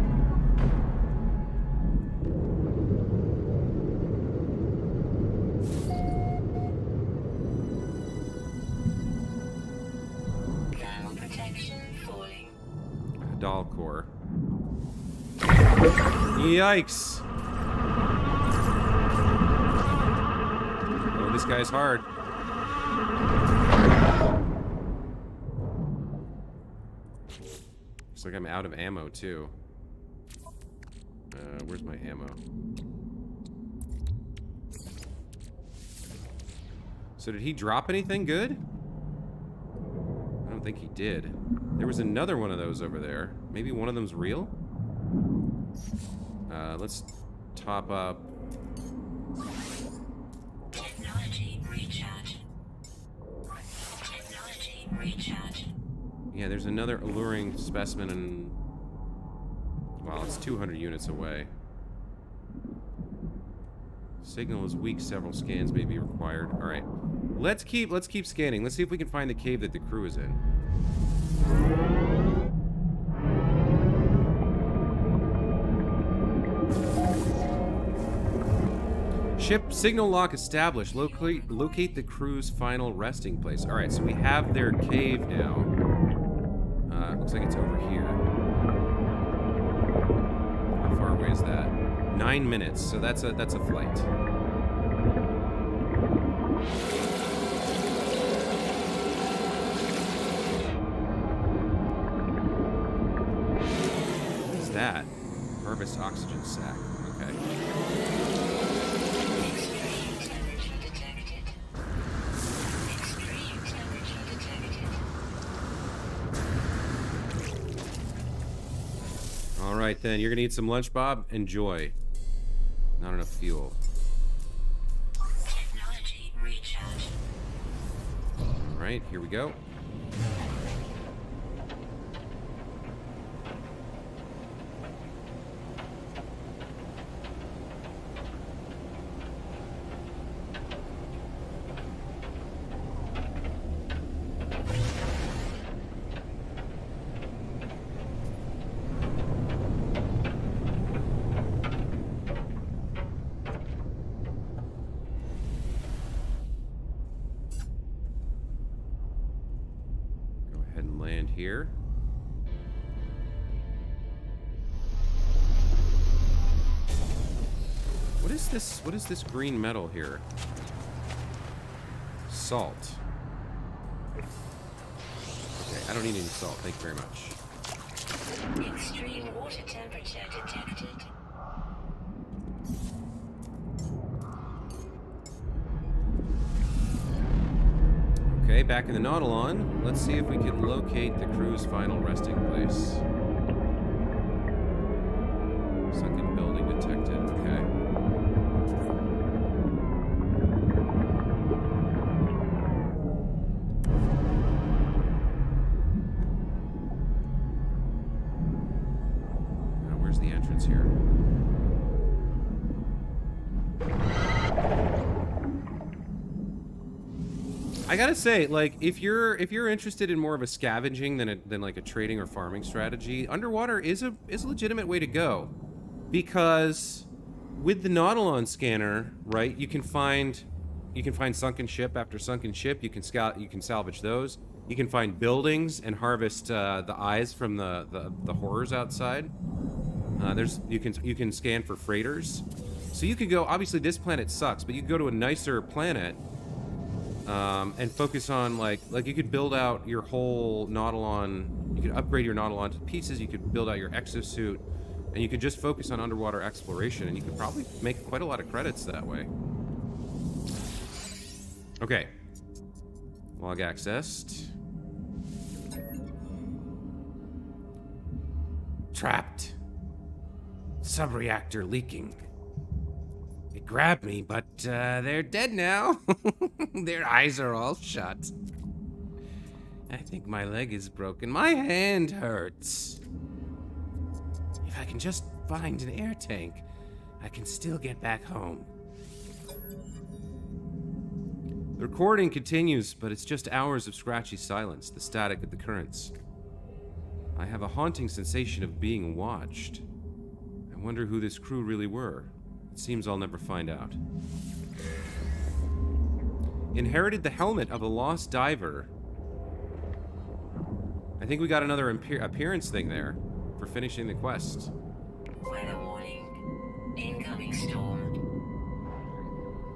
A: doll core. Yikes! Oh, this guy's hard. Looks like I'm out of ammo, too. Where's my ammo? So did he drop anything good? I don't think he did. There was another one of those over there. Maybe one of them's real? Let's top up.
B: Technology recharge. Technology recharge.
A: Yeah, there's another alluring specimen and... Well, it's 200 units away. Signal is weak. Several scans may be required. All right, let's keep scanning. Let's see if we can find the cave that the crew is in. Ship signal lock established. Locate the crew's final resting place. All right, so we have their cave now. Looks like it's over here. How far away is that? 9 minutes. So that's a flight. What is that? Harvest oxygen sac. Okay.
B: Extreme temperature detected. Extreme temperature detected.
A: All right, then. You're going to eat some lunch, Bob? Enjoy. Not enough fuel.
B: Technology recharge.
A: All right, here we go. Land here. What is this? What is this green metal here? Salt. Okay, I don't need any salt. Thank you very much.
B: Extreme water temperature detected.
A: Okay, back in the Nautilon. Let's see if we can locate the crew's final resting place. Sunken building detected. Okay. Now, where's the entrance here? I gotta say, like, if you're interested in more of a scavenging than like a trading or farming strategy, underwater is a legitimate way to go, because with the Nautilon scanner, right, you can find sunken ship after sunken ship. You can salvage those. You can find buildings and harvest the eyes from the horrors outside. You can scan for freighters, so you could go. Obviously, this planet sucks, but you could go to a nicer planet. And focus on, like you could build out your whole Nautilon. You could upgrade your Nautilon to pieces. You could build out your exosuit, and you could just focus on underwater exploration, and you could probably make quite a lot of credits that way. Okay. Log accessed. Trapped. Subreactor leaking. It grabbed me, but they're dead now. Their eyes are all shut. I think my leg is broken. My hand hurts. If I can just find an air tank, I can still get back home. The recording continues, but it's just hours of scratchy silence, the static of the currents. I have a haunting sensation of being watched. I wonder who this crew really were. It seems I'll never find out. Inherited the helmet of a lost diver. I think we got another appearance thing there. for finishing the quest.
B: Weather warning. Incoming storm.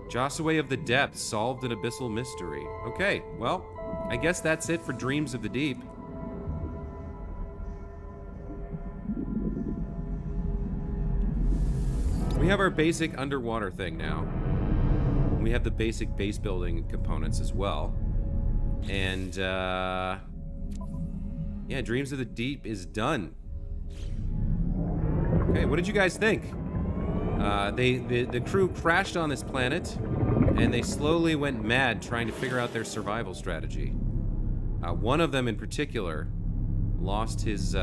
A: Jossaway of the Depths solved an abyssal mystery. Okay, well, I guess that's it for Dreams of the Deep. We have our basic underwater thing now. We have the basic base building components as well. And, yeah, Dreams of the Deep is done. Okay, what did you guys think? The crew crashed on this planet, and they slowly went mad trying to figure out their survival strategy. One of them in particular lost his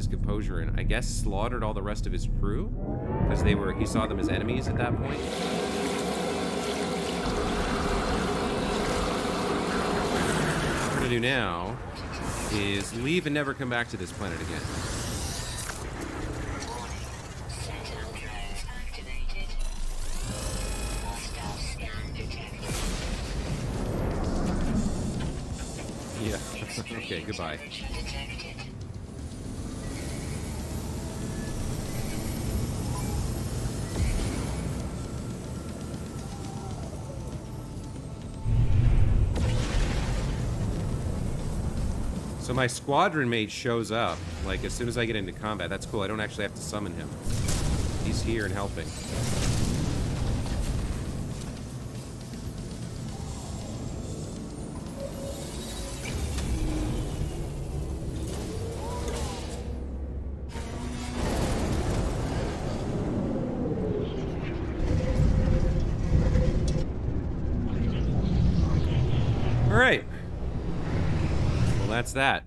A: composure and I guess slaughtered all the rest of his crew because he saw them as enemies at that point. What we're gonna do now is leave and never come back to this planet again.
B: Sentinel drones activated. Hostile scan detected.
A: Yeah. Okay, goodbye.
B: Temperature detected.
A: So my squadron mate shows up, like, as soon as I get into combat. That's cool. I don't actually have to summon him. He's here and helping. All right. Well, that's that.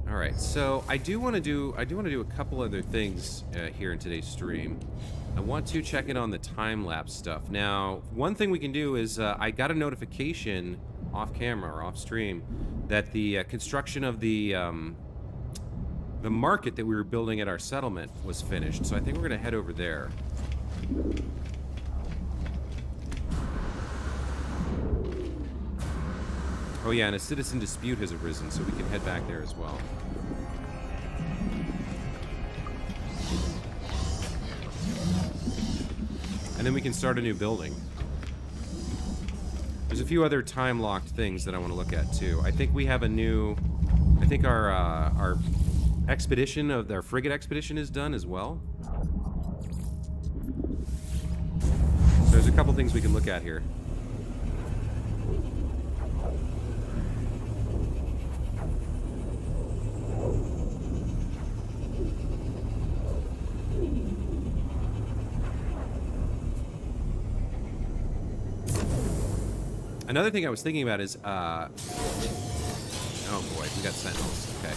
A: All right, so I do want to do a couple other things here in today's stream. I want to check in on the time-lapse stuff. Now, one thing we can do is I got a notification off camera or off stream that the construction of the market that we were building at our settlement was finished. So I think we're going to head over there. Oh yeah, and a citizen dispute has arisen, so we can head back there as well. And then we can start a new building. There's a few other time-locked things that I want to look at too. I think we have a new... I think our expedition of our frigate expedition is done as well. So there's a couple things we can look at here. Another thing I was thinking about is, oh boy, we got Sentinels. Okay.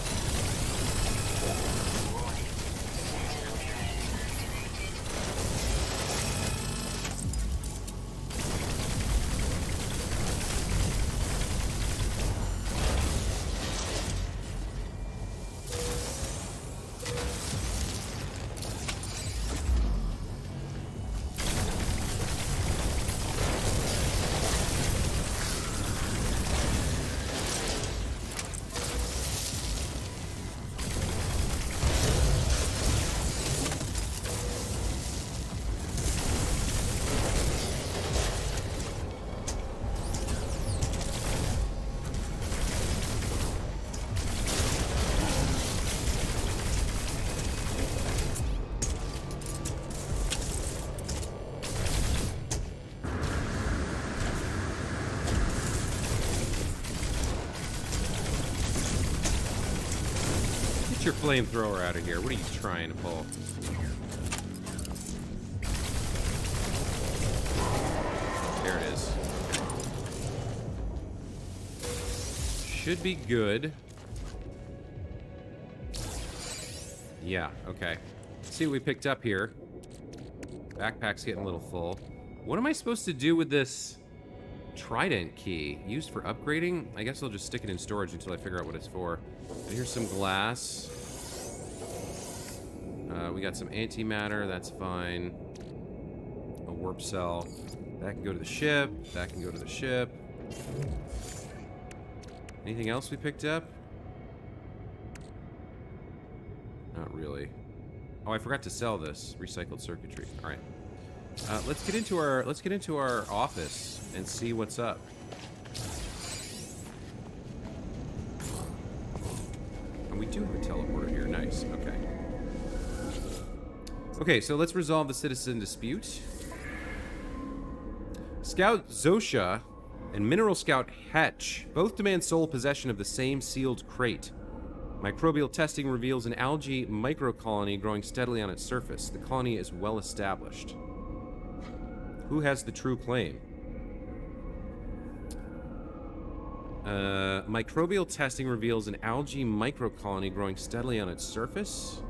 A: Get your flamethrower out of here. What are you trying to pull? There it is. Should be good. Yeah, okay. Let's see what we picked up here. Backpack's getting a little full. What am I supposed to do with this trident key? Used for upgrading? I guess I'll just stick it in storage until I figure out what it's for. And here's some glass. We got some antimatter, that's fine. A warp cell. That can go to the ship. That can go to the ship. Anything else we picked up? Not really. Oh, I forgot to sell this recycled circuitry. All right. Let's get into our office and see what's up. And we do have a teleporter here. Nice. Okay. Okay, so let's resolve the citizen dispute. Scout Zosha and Mineral Scout Hetch both demand sole possession of the same sealed crate. Microbial testing reveals an algae microcolony growing steadily on its surface. The colony is well established. Who has the true claim? Microbial testing reveals an algae microcolony growing steadily on its surface?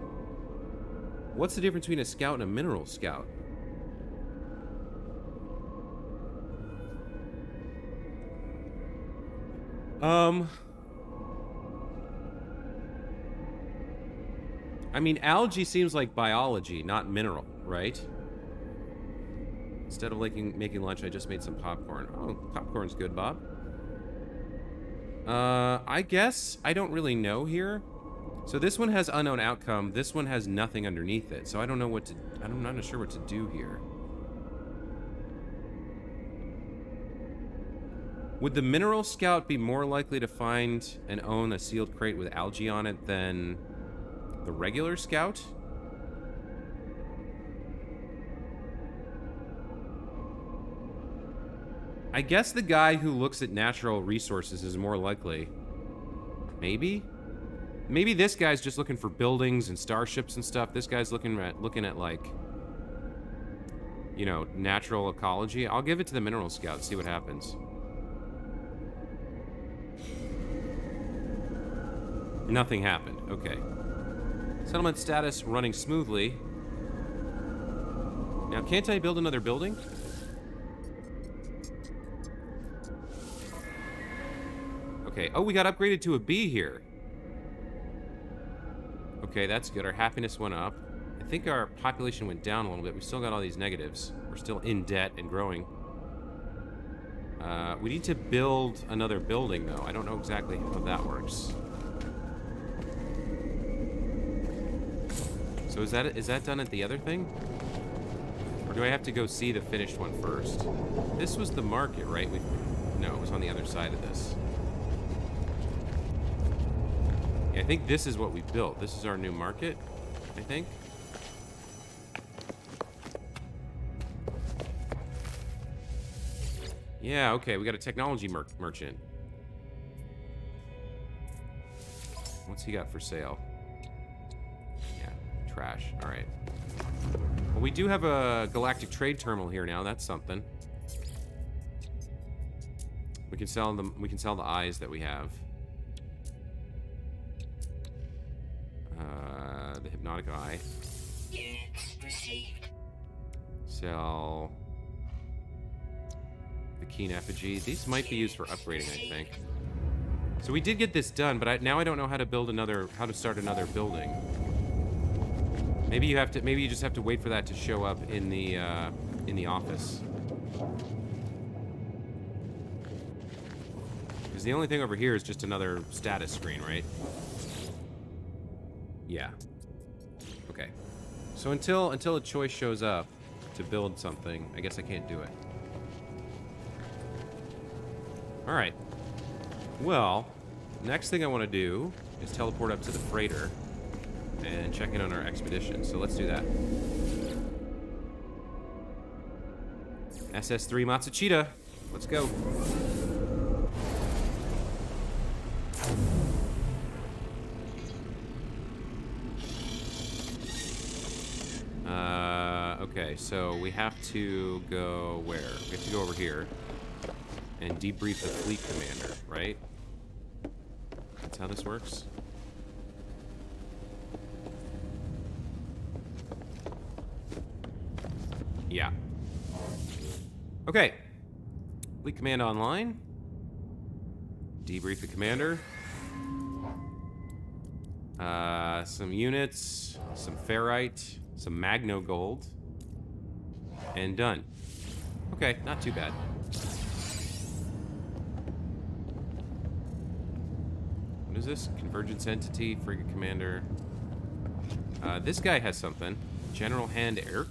A: What's the difference between a scout and a mineral scout? I mean, algae seems like biology, not mineral, right? Instead of making lunch, I just made some popcorn. Oh, popcorn's good, Bob. I guess I don't really know here. So this one has unknown outcome. This one has nothing underneath it. So I don't know what to... I'm not sure what to do here. Would the Mineral Scout be more likely to find and own a sealed crate with algae on it than the regular Scout? I guess the guy who looks at natural resources is more likely. Maybe? Maybe this guy's just looking for buildings and starships and stuff. This guy's looking at like, you know, natural ecology. I'll give it to the Mineral Scout, see what happens. Nothing happened. Okay. Settlement status running smoothly. Now, can't I build another building? Okay. Oh, we got upgraded to a B here. Okay, that's good. Our happiness went up. I think our population went down a little bit. We still got all these negatives. We're still in debt and growing. We need to build another building, though. I don't know exactly how that works. So is that done at the other thing? Or do I have to go see the finished one first? This was the market, right? No, it was on the other side of this. Yeah, I think this is what we built. This is our new market, I think. Yeah, okay, we got a technology merchant. What's he got for sale? Yeah, trash. All right. Well, we do have a galactic trade terminal here now. That's something. We can sell them. We can sell the eyes that we have. The hypnotic eye.
B: Units received.
A: Sell the keen effigy. These might be used for upgrading, I think. So we did get this done, but now I don't know how to build how to start another building. Maybe you just have to wait for that to show up in the office. Because the only thing over here is just another status screen, right? Yeah. Okay. So until a choice shows up to build something, I guess I can't do it. All right. Well, next thing I want to do is teleport up to the freighter and check in on our expedition. So let's do that. SS3 Matsushita. Let's go. Okay, so we have to go where? We have to go over here and debrief the fleet commander, right? That's how this works? Yeah. Okay. Fleet command online. Debrief the commander. Some units, some ferrite, some magno gold, and done. Okay, not too bad. What is this? Convergence entity, frigate commander. This guy has something. General Hand Erk.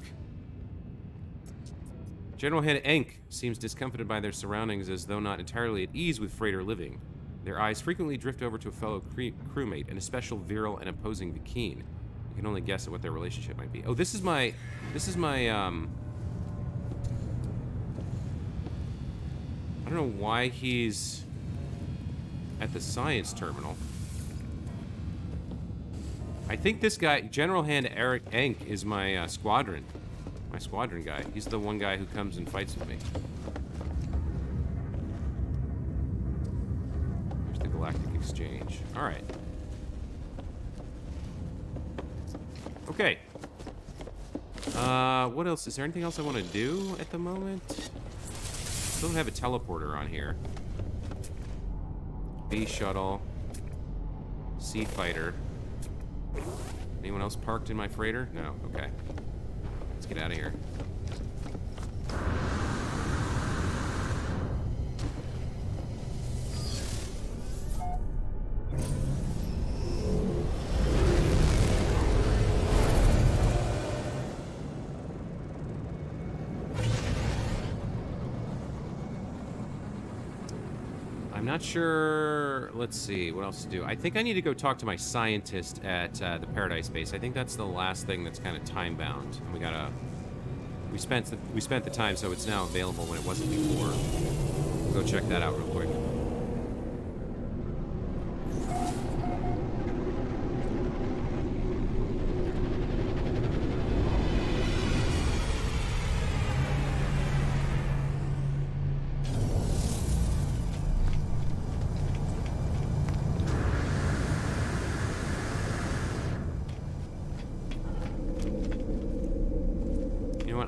A: General Hand Enk seems discomfited by their surroundings as though not entirely at ease with freighter living. Their eyes frequently drift over to a fellow crewmate, an especial virile and opposing Vakeen. You can only guess at what their relationship might be. Oh, this is my, I don't know why he's at the science terminal. I think this guy, General Hand Eric Enk, is my squadron. My squadron guy. He's the one guy who comes and fights with me. There's the Galactic Exchange. Alright. Okay. What else? Is there anything else I want to do at the moment? Still don't have a teleporter on here. B shuttle. Sea fighter. Anyone else parked in my freighter? No. Okay. Let's get out of here. I'm not sure. Let's see what else to do. I think I need to go talk to my scientist at the Paradise Base. I think that's the last thing that's kind of time bound. And we spent the time, so it's now available when it wasn't before. We'll go check that out real quick.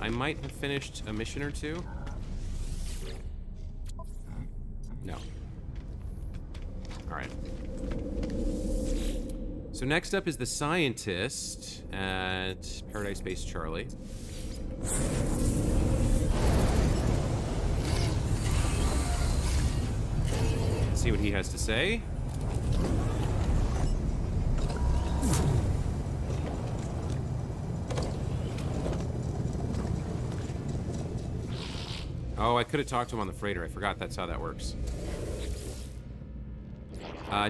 A: I might have finished a mission or two. No. Alright. So next up is the scientist at Paradise Base Charlie. Let's see what he has to say. Oh, I could have talked to him on the freighter. I forgot that's how that works.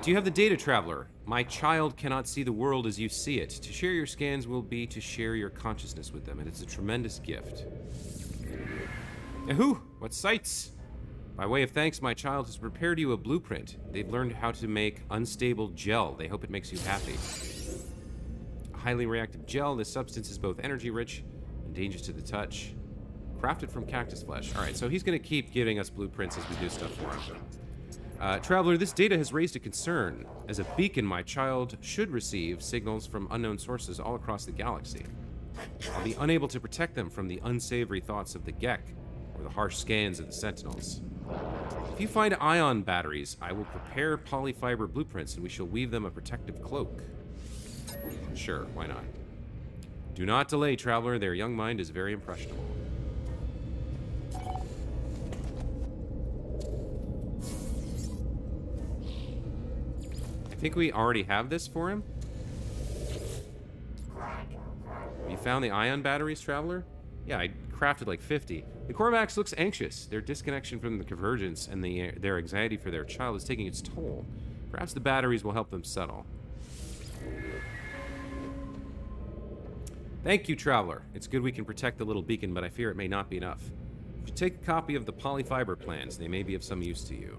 A: Do you have the data, Traveler? My child cannot see the world as you see it. To share your scans will be to share your consciousness with them, and it's a tremendous gift. Yahoo! What sights! By way of thanks, my child has prepared you a blueprint. They've learned how to make unstable gel. They hope it makes you happy. A highly reactive gel, this substance is both energy-rich and dangerous to the touch. Crafted from cactus flesh. Alright, so he's going to keep giving us blueprints as we do stuff for him. Traveler, this data has raised a concern. As a beacon, my child should receive signals from unknown sources all across the galaxy. I'll be unable to protect them from the unsavory thoughts of the Gek or the harsh scans of the Sentinels. If you find ion batteries, I will prepare polyfiber blueprints and we shall weave them a protective cloak. Sure, why not? Do not delay, Traveler. Their young mind is very impressionable. I think we already have this for him. You found the ion batteries, Traveler? Yeah, I crafted like 50. The Corvax looks anxious. Their disconnection from the convergence and their anxiety for their child is taking its toll. Perhaps the batteries will help them settle. Thank you, Traveler. It's good we can protect the little beacon, but I fear it may not be enough. If you take a copy of the polyfiber plans, they may be of some use to you.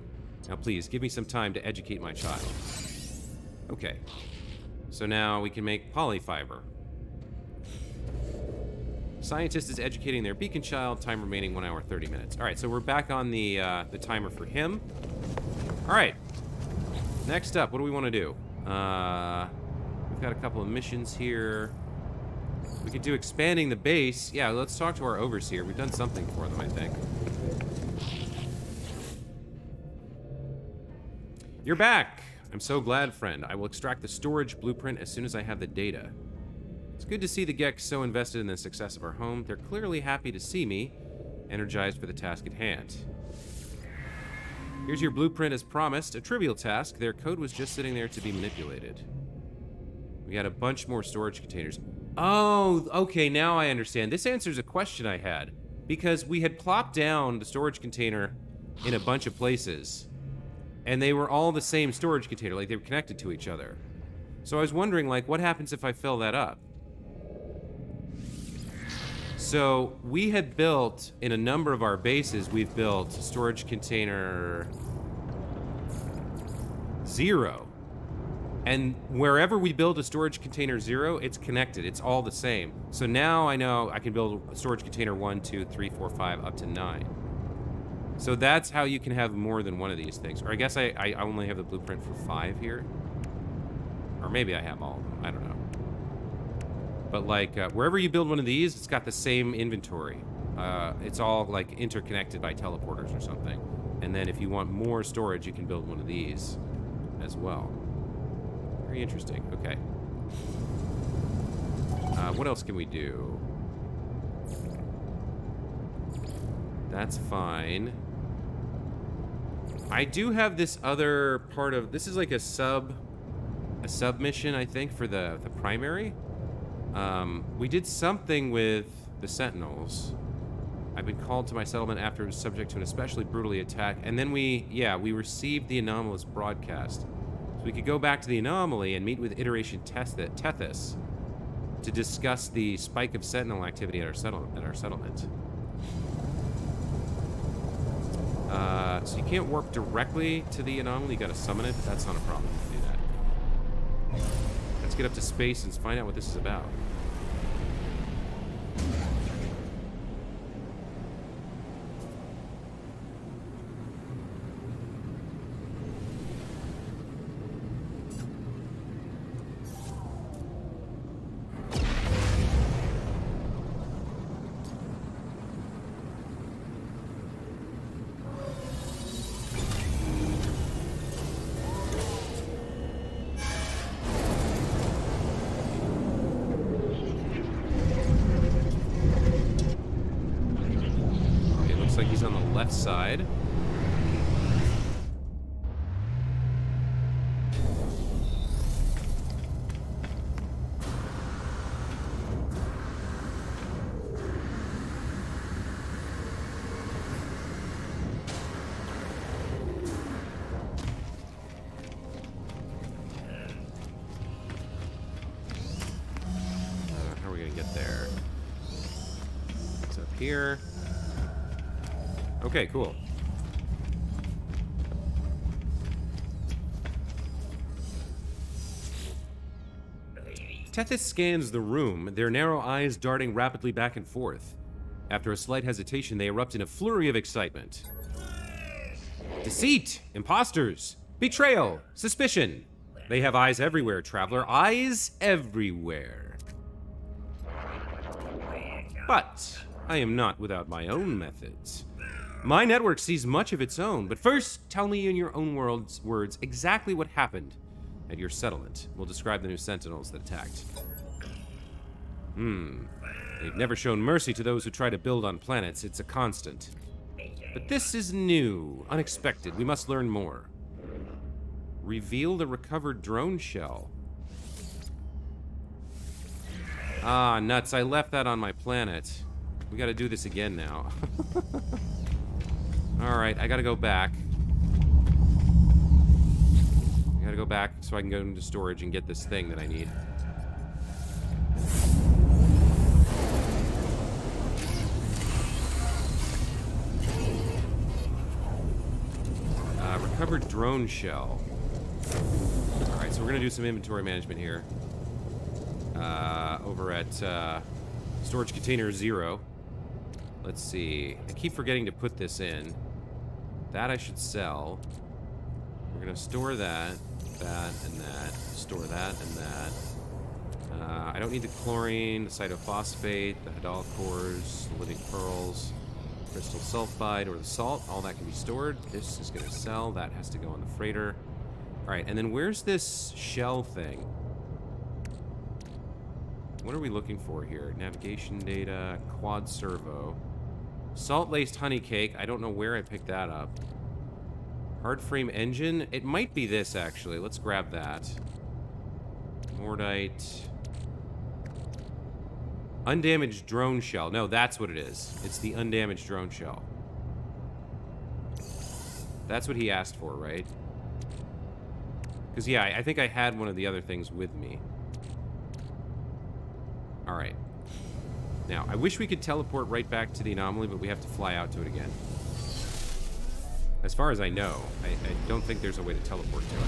A: Now please, give me some time to educate my child. Okay. So now we can make polyfiber. Scientist is educating their beacon child. Time remaining 1 hour 30 minutes. All right, so we're back on the timer for him. All right. Next up, what do we want to do? We've got a couple of missions here. We could do expanding the base. Yeah, let's talk to our overseer. We've done something for them, I think. You're back. I'm so glad, friend. I will extract the storage blueprint as soon as I have the data. It's good to see the Geks so invested in the success of our home. They're clearly happy to see me, energized for the task at hand. Here's your blueprint as promised. A trivial task. Their code was just sitting there to be manipulated. We got a bunch more storage containers. Oh, okay, now I understand. This answers a question I had. Because we had plopped down the storage container in a bunch of places. And they were all the same storage container, like they were connected to each other. So I was wondering, like, what happens if I fill that up? So we had built, in a number of our bases, we've built storage container 0. And wherever we build a storage container 0, it's connected. It's all the same. So now I know I can build a storage container 1, 2, 3, 4, 5, up to 9. So that's how you can have more than one of these things. Or I guess I only have the blueprint for 5 here. Or maybe I have all of them. I don't know. But like, wherever you build one of these, it's got the same inventory. It's all like interconnected by teleporters or something. And then if you want more storage, you can build one of these as well. Very interesting. Okay. What else can we do? That's fine. I do have this other part of... This is like a submission, I think, for the primary. We did something with the Sentinels. I've been called to my settlement after it was subject to an especially brutally attack. And then we received the anomalous broadcast. So we could go back to the anomaly and meet with Iteration Tethys to discuss the spike of Sentinel activity at our settlement. So you can't warp directly to the anomaly. You gotta summon it, but that's not a problem to do that. Let's get up to space and find out what this is about. Like he's on the left side. How are we gonna get there? It's up here. Okay, cool. Tethys scans the room, their narrow eyes darting rapidly back and forth. After a slight hesitation, they erupt in a flurry of excitement. Deceit! Imposters! Betrayal! Suspicion! They have eyes everywhere, traveler. Eyes everywhere. But I am not without my own methods. My network sees much of its own, but first, tell me in your own words exactly what happened at your settlement. We'll describe the new Sentinels that attacked. They've never shown mercy to those who try to build on planets. It's a constant. But this is new, unexpected. We must learn more. Reveal the recovered drone shell. Ah, nuts. I left that on my planet. We gotta do this again now. Alright, I gotta go back. I gotta go back so I can go into storage and get this thing that I need. Recovered drone shell. Alright, so we're gonna do some inventory management here. Over at storage container 0. Let's see. I keep forgetting to put this in. That I should sell. We're gonna store that, and that. Store that and that. I don't need the chlorine, the cytophosphate, the hadal cores, the living pearls, crystal sulfide, or the salt. All that can be stored. This is gonna sell. That has to go on the freighter. All right, and then where's this shell thing? What are we looking for here? Navigation data, quad servo. Salt-laced honey cake. I don't know where I picked that up. Hard frame engine. It might be this, actually. Let's grab that. Mordite. Undamaged drone shell. No, that's what it is. It's the undamaged drone shell. That's what he asked for, right? Because, yeah, I think I had one of the other things with me. Alright. Now, I wish we could teleport right back to the anomaly, but we have to fly out to it again. As far as I know, I don't think there's a way to teleport to it.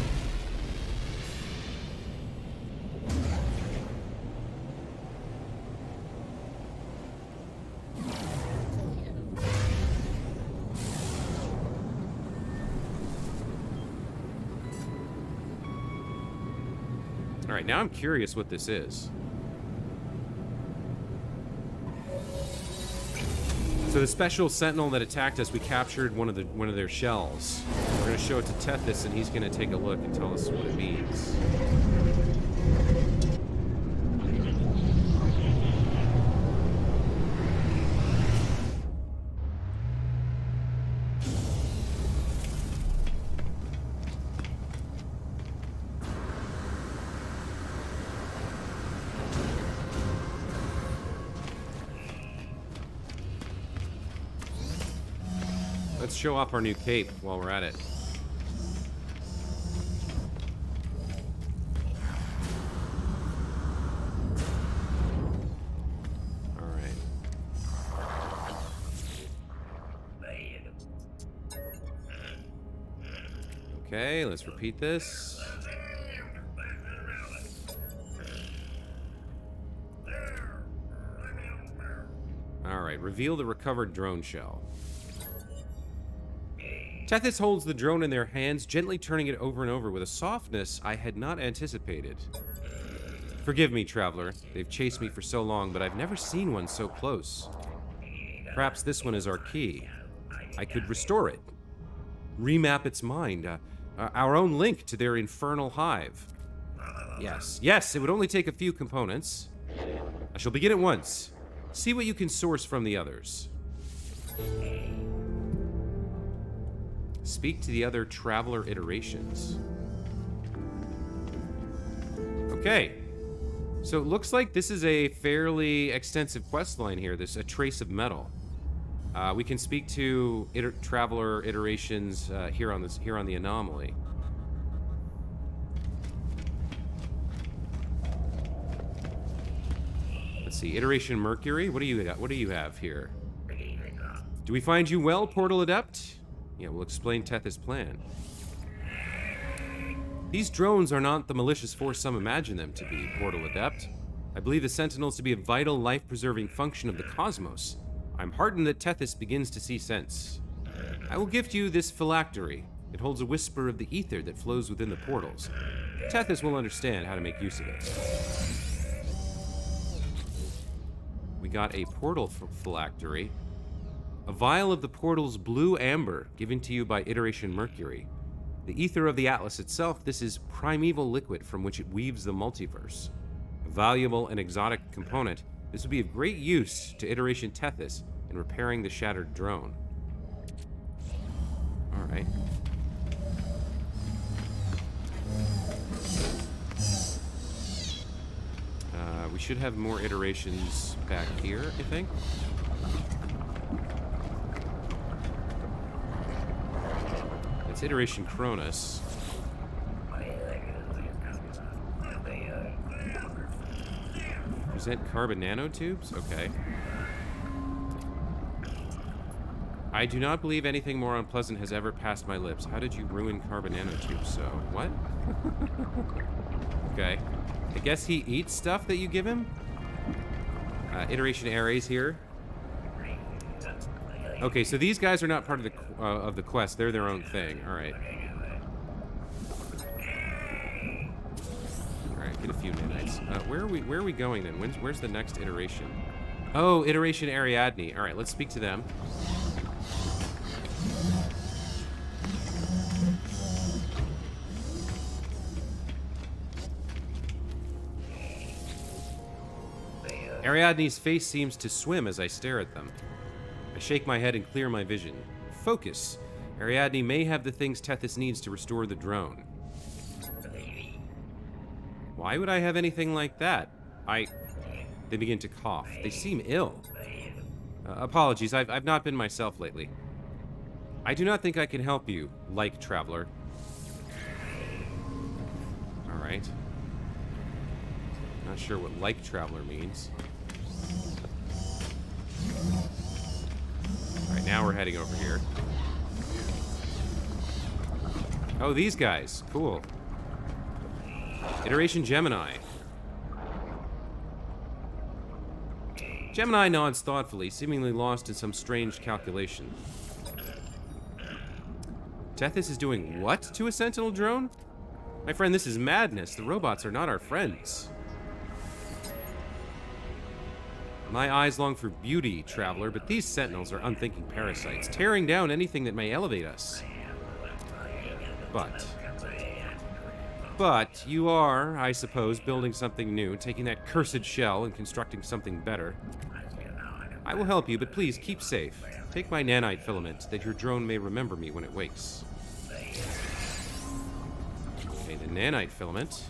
A: Alright, now I'm curious what this is. So the special Sentinel that attacked us, we captured one of their shells. We're going to show it to Tethys, and he's going to take a look and tell us what it means. Let's show off our new cape while we're at it. Alright. Okay, let's repeat this. Alright, reveal the recovered drone shell. Tethys holds the drone in their hands, gently turning it over and over with a softness I had not anticipated. Forgive me, traveler. They've chased me for so long, but I've never seen one so close. Perhaps this one is our key. I could restore it. Remap its mind. Our own link to their infernal hive. Yes, it would only take a few components. I shall begin at once. See what you can source from the others. Speak to the other traveler iterations. Okay. So it looks like this is a fairly extensive quest line here. There's a trace of metal. We can speak to traveler iterations here on the anomaly. Let's see. Iteration Mercury. What do you got? What do you have here? Do we find you well, Portal Adept? Yeah, we'll explain Tethys' plan. These drones are not the malicious force some imagine them to be, Portal Adept. I believe the Sentinels to be a vital, life-preserving function of the cosmos. I'm heartened that Tethys begins to see sense. I will gift you this phylactery. It holds a whisper of the ether that flows within the portals. Tethys will understand how to make use of it. We got a portal phylactery. A vial of the portal's blue amber, given to you by Iteration Mercury. The ether of the Atlas itself, this is primeval liquid from which it weaves the multiverse. A valuable and exotic component, this would be of great use to Iteration Tethys in repairing the shattered drone. Alright. We should have more iterations back here, I think. It's Iteration Cronus. Present carbon nanotubes? Okay. I do not believe anything more unpleasant has ever passed my lips. How did you ruin carbon nanotubes so? What? Okay. I guess he eats stuff that you give him? Iteration Ares here. Okay, so these guys are not part of the quest. They're their own thing. All right. All right, get a few nanites. Where are we going then? Where's the next iteration? Oh, Iteration Ariadne. All right, let's speak to them. Ariadne's face seems to swim as I stare at them. I shake my head and clear my vision. Focus. Ariadne may have the things Tethys needs to restore the drone. Why would I have anything like that? They begin to cough. They seem ill. Apologies, I've not been myself lately. I do not think I can help you, like traveler. Alright. Not sure what like traveler means. Alright, now we're heading over here. Oh, these guys. Cool. Iteration Gemini. Gemini nods thoughtfully, seemingly lost in some strange calculation. Tethys is doing what to a Sentinel drone? My friend, this is madness. The robots are not our friends. My eyes long for beauty, traveler, but these Sentinels are unthinking parasites, tearing down anything that may elevate us. But you are, I suppose, building something new, taking that cursed shell and constructing something better. I will help you, but please keep safe. Take my nanite filament, that your drone may remember me when it wakes. Okay, the nanite filament.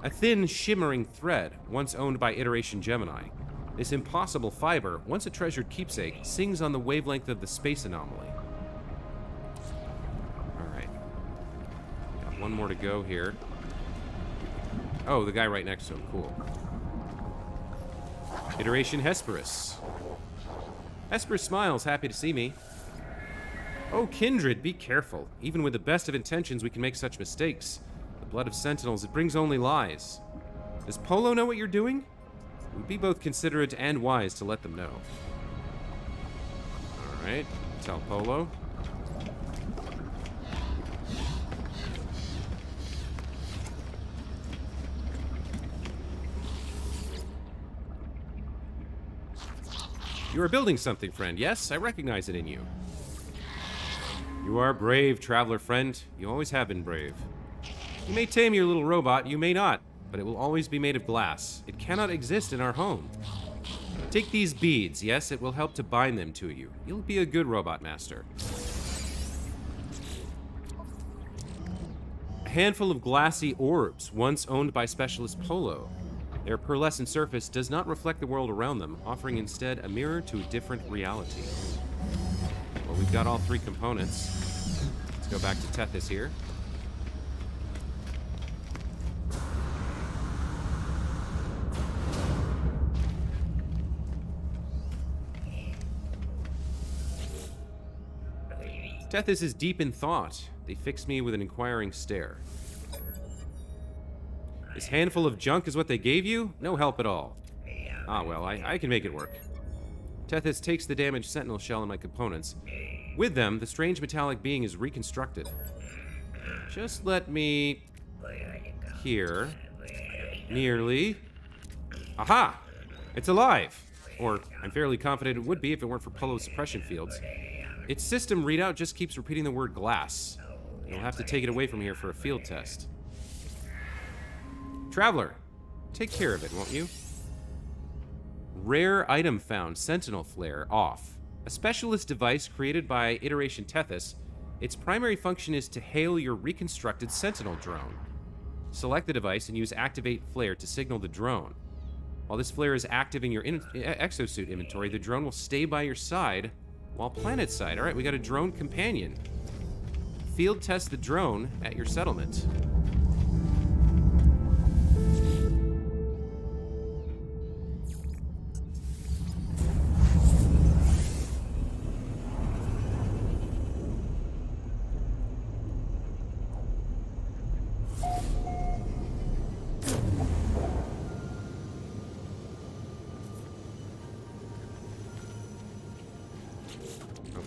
A: A thin, shimmering thread, once owned by Iteration Gemini. This impossible fiber, once a treasured keepsake, sings on the wavelength of the space anomaly. Alright. Got one more to go here. Oh, the guy right next to him. Cool. Iteration Hesperus. Hesperus smiles, happy to see me. Oh, kindred, be careful. Even with the best of intentions, we can make such mistakes. The blood of Sentinels, it brings only lies. Does Polo know what you're doing? It would be both considerate and wise to let them know. Alright, tell Polo. You are building something, friend. Yes, I recognize it in you. You are brave, traveler friend. You always have been brave. You may tame your little robot, you may not, but it will always be made of glass. It cannot exist in our home. Take these beads. Yes, it will help to bind them to you. You'll be a good robot master. A handful of glassy orbs, once owned by Specialist Polo. Their pearlescent surface does not reflect the world around them, offering instead a mirror to a different reality. Well, we've got all three components. Let's go back to Tethys here. Tethys is deep in thought. They fix me with an inquiring stare. This handful of junk is what they gave you? No help at all. Ah, well, I can make it work. Tethys takes the damaged Sentinel shell and my components. With them, the strange metallic being is reconstructed. Just let me... Here. Nearly. Aha! It's alive! Or, I'm fairly confident it would be if it weren't for Polo's suppression fields. Its system readout just keeps repeating the word glass. You'll have to take it away from here for a field test. Traveler, take care of it, won't you? Rare item found, Sentinel flare, off. A specialist device created by Iteration Tethys. Its primary function is to hail your reconstructed Sentinel drone. Select the device and use Activate Flare to signal the drone. While this flare is active in your exosuit inventory, the drone will stay by your side while planetside. Alright, we got a drone companion. Field test the drone at your settlement.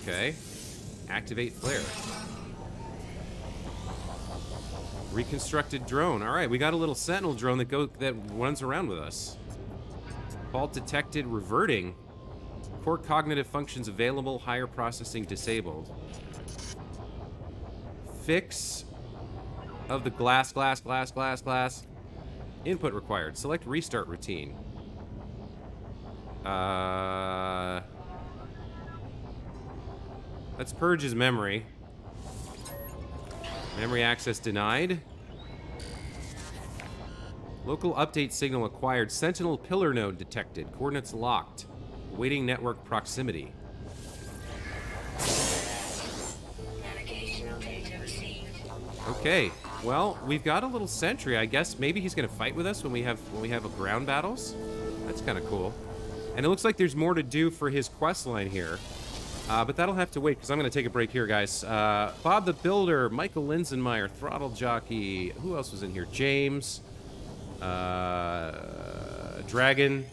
A: Okay. Activate flare. Reconstructed drone. All right, we got a little Sentinel drone that runs around with us. Fault detected. Reverting. Core cognitive functions available. Higher processing disabled. Fix of the glass. Input required. Select restart routine. Let's purge his memory. Memory access denied. Local update signal acquired. Sentinel pillar node detected. Coordinates locked. Awaiting network proximity.
B: Navigational data received.
A: Okay. Well, we've got a little sentry. I guess maybe he's gonna fight with us when we have ground battles. That's kind of cool. And it looks like there's more to do for his quest line here. But that'll have to wait, because I'm going to take a break here, guys. Bob the Builder, Michael Linsenmeyer, Throttle Jockey. Who else was in here? James. Dragon.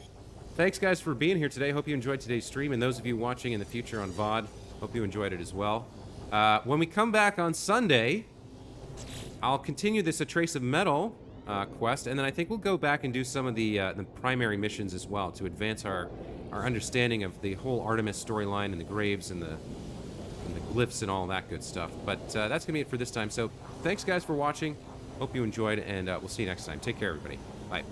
A: Thanks, guys, for being here today. Hope you enjoyed today's stream. And those of you watching in the future on VOD, hope you enjoyed it as well. When we come back on Sunday, I'll continue this A Trace of Metal quest, and then I think we'll go back and do some of the primary missions as well to advance our understanding of the whole Artemis storyline and the graves and the glyphs and all that good stuff. But that's gonna be it for this time. So thanks, guys, for watching. Hope you enjoyed, and we'll see you next time. Take care, everybody. Bye.